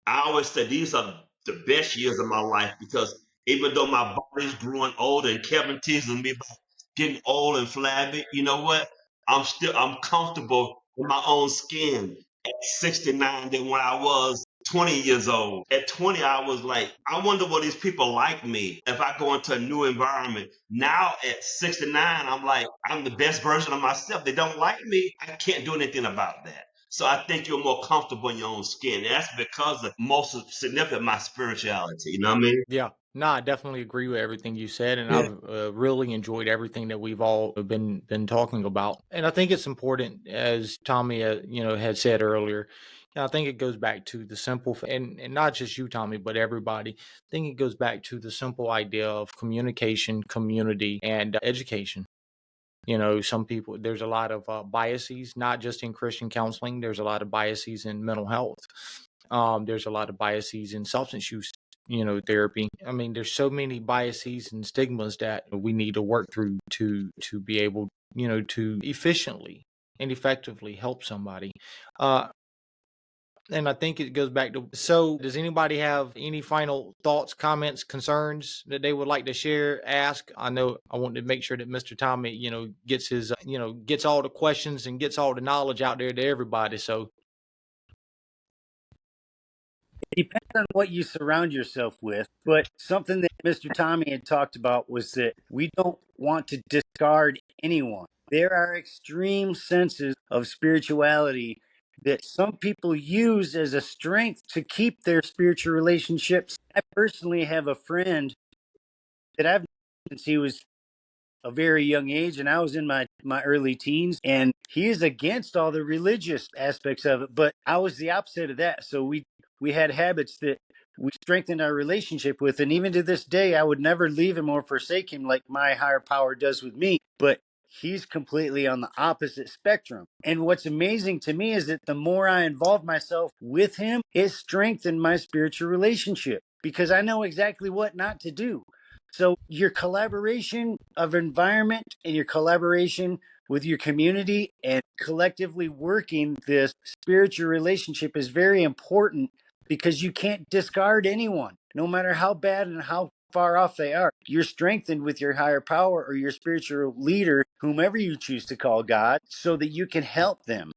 always say these are the best years of my life because even though my body's growing older, and Kevin teases me about getting old and flabby, you know what? I'm comfortable in my own skin at 69 than when I was 20 years old. At 20, I was like, I wonder what these people like me if I go into a new environment. Now at 69, I'm like, I'm the best version of myself. They don't like me. I can't do anything about that. So I think you're more comfortable in your own skin. And that's because of most significant my spirituality. You know what I mean? Yeah. No, I definitely agree with everything you said, and Yeah. I've really enjoyed everything that we've all been talking about. And I think it's important, as Tommy, had said earlier. I think it goes back to the simple, and not just you, Tommy, but everybody. I think it goes back to the simple idea of communication, community, and education. Some people, there's a lot of biases, not just in Christian counseling. There's a lot of biases in mental health. There's a lot of biases in substance use, therapy. I mean, there's so many biases and stigmas that we need to work through to be able, to efficiently and effectively help somebody. And I think it goes back to, so does anybody have any final thoughts, comments, concerns that they would like to share, ask? I know I want to make sure that Mr. Tommy, gets his, gets all the questions and gets all the knowledge out there to everybody. So It depends on what you surround yourself with, but something that Mr. Tommy had talked about was that we don't want to discard anyone. There are extreme senses of spirituality that some people use as a strength to keep their spiritual relationships. I personally have a friend that I've known since he was a very young age, and I was in my early teens, and he is against all the religious aspects of it, but I was the opposite of that. So we had habits that we strengthened our relationship with, and even to this day I would never leave him or forsake him like my higher power does with me. But he's completely on the opposite spectrum. And what's amazing to me is that the more I involve myself with him, it strengthened my spiritual relationship because I know exactly what not to do. So your collaboration of environment and your collaboration with your community and collectively working this spiritual relationship is very important because you can't discard anyone, no matter how bad and how far off they are. You're strengthened with your higher power or your spiritual leader, whomever you choose to call God, so that you can help them.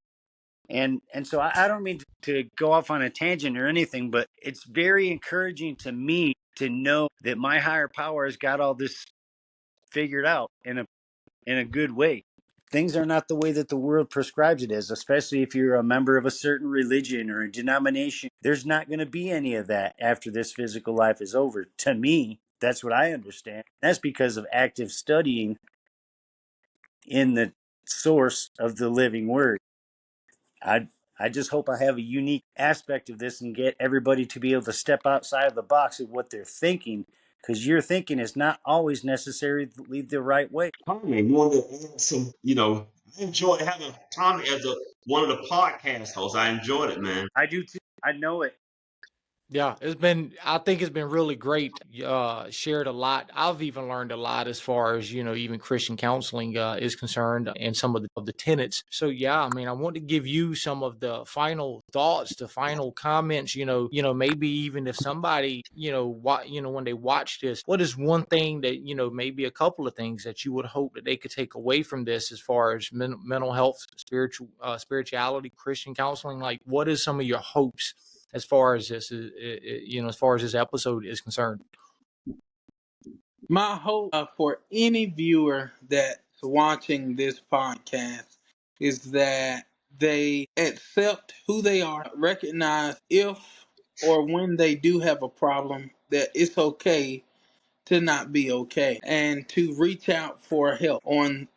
And so I don't mean to go off on a tangent or anything, but it's very encouraging to me to know that my higher power has got all this figured out in a good way. Things are not the way that the world prescribes it as, especially if you're a member of a certain religion or a denomination. There's not going to be any of that after this physical life is over. To me, that's what I understand. That's because of active studying in the source of the living word. I I just hope I have a unique aspect of this and get everybody to be able to step outside of the box of what they're thinking, because your thinking is not always necessarily the right way. Tommy, you want to add some, I enjoyed having Tommy as one of the podcast hosts. I enjoyed it, man. I do too. I know it. Yeah, I think it's been really great. Shared a lot. I've even learned a lot as far as, even Christian counseling is concerned and some of the tenets. So yeah, I mean, I want to give you some of the final thoughts, the final comments, maybe even if somebody, when they watch this, what is one thing that, maybe a couple of things that you would hope that they could take away from this as far as mental health, spirituality, Christian counseling? Like, what is some of your hopes as far as this is, as far as this episode is concerned? My hope for any viewer that's watching this podcast is that they accept who they are, recognize if or when they do have a problem, that it's okay to not be okay, and to reach out for help on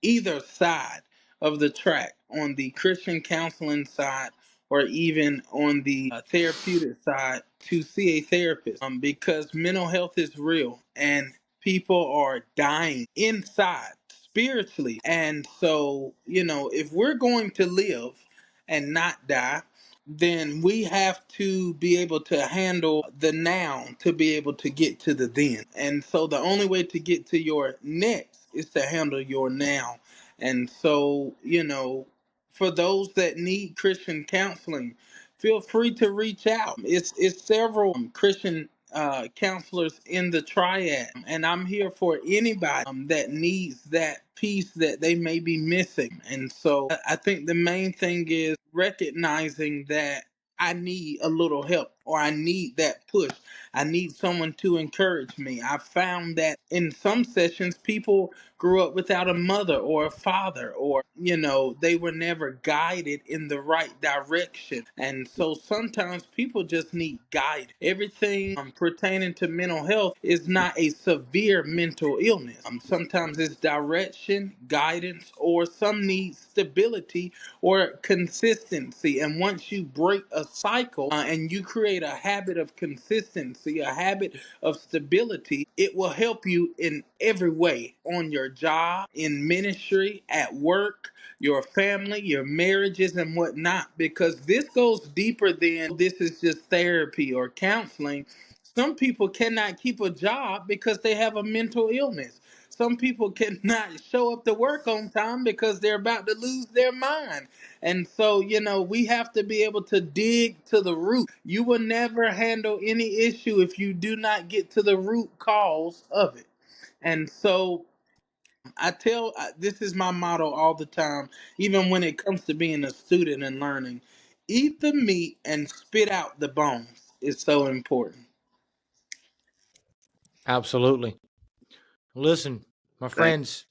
either side of the track, on the Christian counseling side or even on the therapeutic side, to see a therapist, because mental health is real and people are dying inside spiritually. And so, if we're going to live and not die, then we have to be able to handle the now to be able to get to the then. And so the only way to get to your next is to handle your now. And so, for those that need Christian counseling, feel free to reach out. It's several Christian counselors in the triad, and I'm here for anybody that needs that piece that they may be missing. And so I think the main thing is recognizing that I need a little help, or I need that push. I need someone to encourage me. I found that in some sessions, people grew up without a mother or a father, or, they were never guided in the right direction. And so sometimes people just need guidance. Everything pertaining to mental health is not a severe mental illness. Sometimes it's direction, guidance, or some need stability or consistency. And once you break a cycle and you create a habit of consistency, a habit of stability, it will help you in every way, on your job, in ministry, at work, your family, your marriages, and whatnot, because this goes deeper than this is just therapy or counseling. Some people cannot keep a job because they have a mental illness. Some people cannot show up to work on time because they're about to lose their mind. And so, we have to be able to dig to the root. You will never handle any issue if you do not get to the root cause of it. And so, this is my motto all the time, even when it comes to being a student and learning: eat the meat and spit out the bones is so important. Absolutely. Listen, my friends,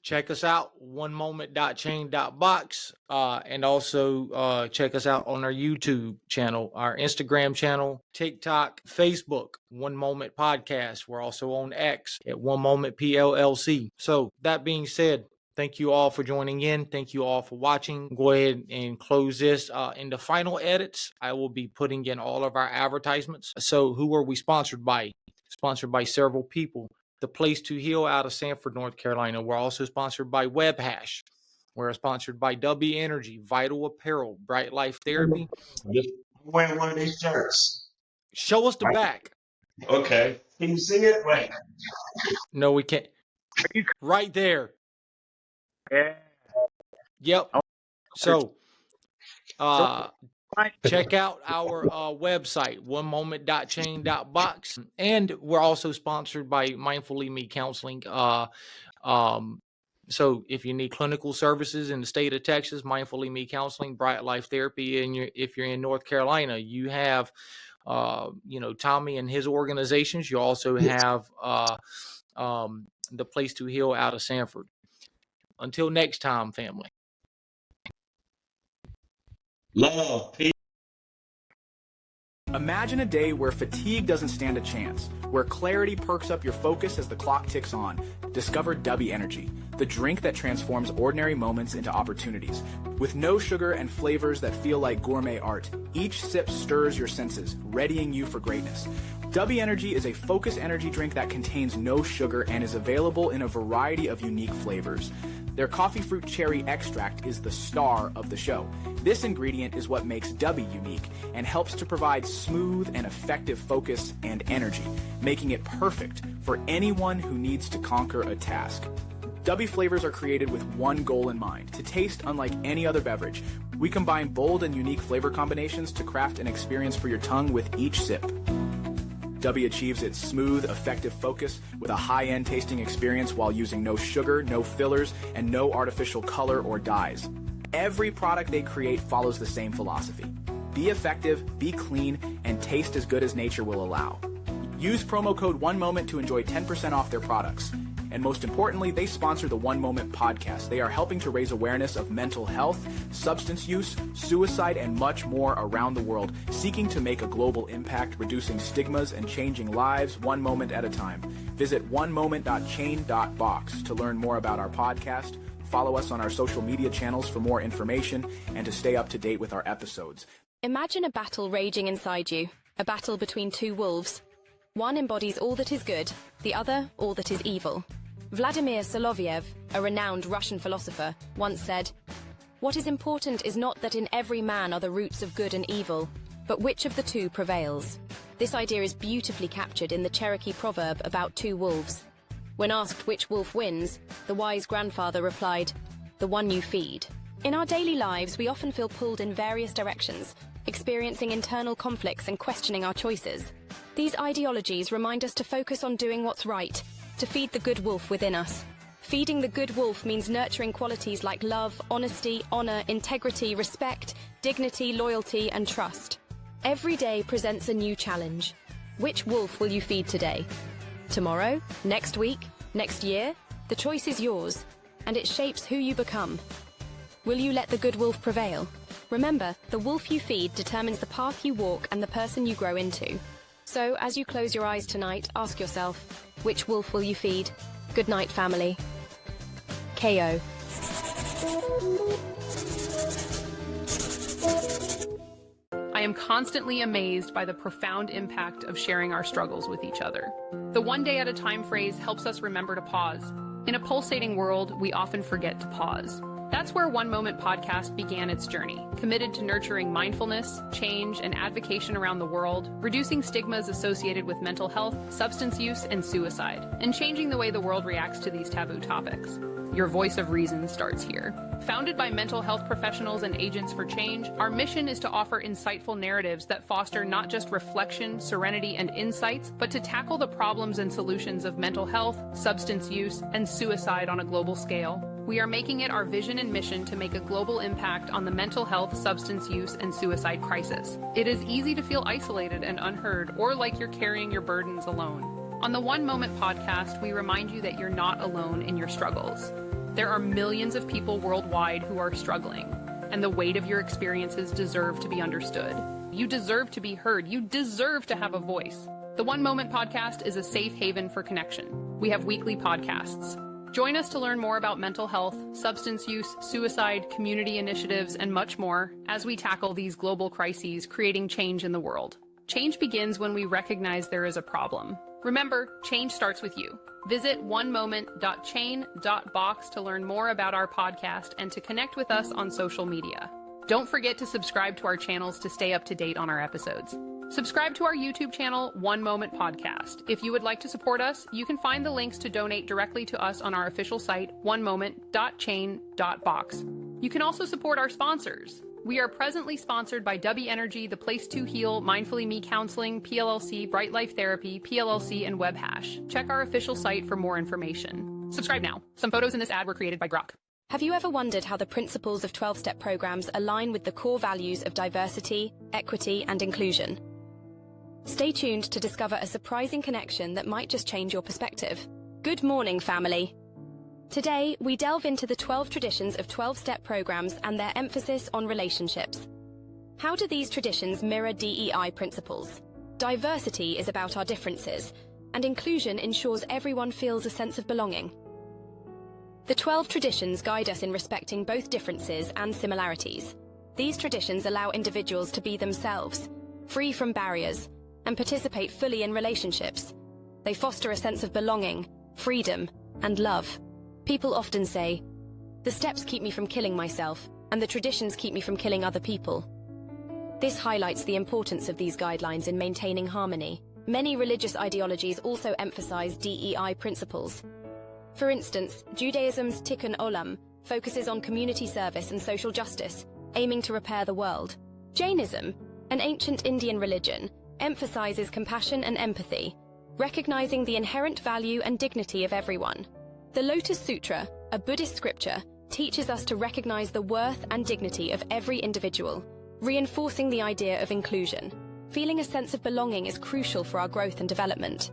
check us out, onemoment.chain.box, and also check us out on our YouTube channel, our Instagram channel, TikTok, Facebook, One Moment Podcast. We're also on X at One Moment PLLC. So that being said, thank you all for joining in. Thank you all for watching. Go ahead and close this. In the final edits, I will be putting in all of our advertisements. So who are we sponsored by? Sponsored by several people. The Place to Heal out of Sanford, North Carolina. We're also sponsored by WebHash. We're sponsored by W Energy, Vital Apparel, Bright Life Therapy. I'm wearing one of these shirts. Show us the back. Okay. Can you see it? Wait. No, we can't. Right there. Yeah. Yep. So, So, check out our website, onemoment.chain.box. And we're also sponsored by Mindfully Me Counseling. So if you need clinical services in the state of Texas, Mindfully Me Counseling, Bright Life Therapy, and if you're in North Carolina, you have, Tommy and his organizations. You also have the Place to Heal out of Sanford. Until next time, family. Love, peace. Imagine a day where fatigue doesn't stand a chance, where clarity perks up your focus as the clock ticks on. Discover W Energy, the drink that transforms ordinary moments into opportunities. With no sugar and flavors that feel like gourmet art, each sip stirs your senses, readying you for greatness. W Energy is a focus energy drink that contains no sugar and is available in a variety of unique flavors. Their coffee fruit cherry extract is the star of the show. This ingredient is what makes W unique and helps to provide smooth and effective focus and energy, making it perfect for anyone who needs to conquer a task. W flavors are created with one goal in mind, to taste unlike any other beverage. We combine bold and unique flavor combinations to craft an experience for your tongue with each sip. W achieves its smooth, effective focus with a high-end tasting experience while using no sugar, no fillers, and no artificial color or dyes. Every product they create follows the same philosophy. Be effective, be clean, and taste as good as nature will allow. Use promo code ONEMOMENT to enjoy 10% off their products. And most importantly, they sponsor the One Moment podcast. They are helping to raise awareness of mental health, substance use, suicide, and much more around the world, seeking to make a global impact, reducing stigmas and changing lives one moment at a time. Visit onemoment.chain.box to learn more about our podcast. Follow us on our social media channels for more information and to stay up to date with our episodes. Imagine a battle raging inside you, a battle between two wolves. One embodies all that is good, the other all that is evil. Vladimir Soloviev, a renowned Russian philosopher, once said, "What is important is not that in every man are the roots of good and evil, but which of the two prevails." This idea is beautifully captured in the Cherokee proverb about two wolves. When asked which wolf wins, the wise grandfather replied, "The one you feed." In our daily lives, we often feel pulled in various directions, experiencing internal conflicts and questioning our choices. These ideologies remind us to focus on doing what's right, to feed the good wolf within us. Feeding the good wolf means nurturing qualities like love, honesty, honor, integrity, respect, dignity, loyalty, and trust. Every day presents a new challenge. Which wolf will you feed today? Tomorrow? Next week? Next year? The choice is yours, and it shapes who you become. Will you let the good wolf prevail? Remember, the wolf you feed determines the path you walk and the person you grow into. So, as you close your eyes tonight, ask yourself, which wolf will you feed? Good night, family. KO. I am constantly amazed by the profound impact of sharing our struggles with each other. The one day at a time phrase helps us remember to pause. In a pulsating world, we often forget to pause. That's where One Moment Podcast began its journey, committed to nurturing mindfulness, change, and advocacy around the world, reducing stigmas associated with mental health, substance use, and suicide, and changing the way the world reacts to these taboo topics. Your voice of reason starts here. Founded by mental health professionals and agents for change, our mission is to offer insightful narratives that foster not just reflection, serenity, and insights, but to tackle the problems and solutions of mental health, substance use, and suicide on a global scale. We are making it our vision and mission to make a global impact on the mental health, substance use, and suicide crisis. It is easy to feel isolated and unheard, or like you're carrying your burdens alone. On the One Moment Podcast, we remind you that you're not alone in your struggles. There are millions of people worldwide who are struggling, and the weight of your experiences deserve to be understood. You deserve to be heard. You deserve to have a voice. The One Moment Podcast is a safe haven for connection. We have weekly podcasts. Join us to learn more about mental health, substance use, suicide, community initiatives, and much more as we tackle these global crises, creating change in the world. Change begins when we recognize there is a problem. Remember, change starts with you. Visit onemoment.chain.box to learn more about our podcast and to connect with us on social media. Don't forget to subscribe to our channels to stay up to date on our episodes. Subscribe to our YouTube channel, One Moment Podcast. If you would like to support us, you can find the links to donate directly to us on our official site, onemoment.chain.box. You can also support our sponsors. We are presently sponsored by W Energy, The Place to Heal, Mindfully Me Counseling, PLLC, Bright Life Therapy, PLLC, and WebHash. Check our official site for more information. Subscribe now. Some photos in this ad were created by Grok. Have you ever wondered how the principles of 12-step programs align with the core values of diversity, equity, and inclusion? Stay tuned to discover a surprising connection that might just change your perspective. Good morning, family. Today, we delve into the 12 traditions of 12-step programs and their emphasis on relationships. How do these traditions mirror DEI principles? Diversity is about our differences, and inclusion ensures everyone feels a sense of belonging. The 12 traditions guide us in respecting both differences and similarities. These traditions allow individuals to be themselves, free from barriers, and participate fully in relationships. They foster a sense of belonging, freedom, and love. People often say, "The steps keep me from killing myself, and the traditions keep me from killing other people." This highlights the importance of these guidelines in maintaining harmony. Many religious ideologies also emphasize DEI principles. For instance, Judaism's Tikkun Olam focuses on community service and social justice, aiming to repair the world. Jainism, an ancient Indian religion, emphasizes compassion and empathy, recognizing the inherent value and dignity of everyone. The Lotus Sutra, a Buddhist scripture, teaches us to recognize the worth and dignity of every individual, reinforcing the idea of inclusion. Feeling a sense of belonging is crucial for our growth and development.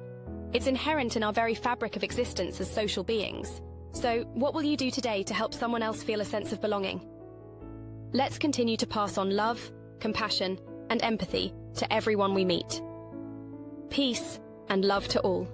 It's inherent in our very fabric of existence as social beings. So, what will you do today to help someone else feel a sense of belonging? Let's continue to pass on love, compassion, and empathy to everyone we meet. Peace and love to all.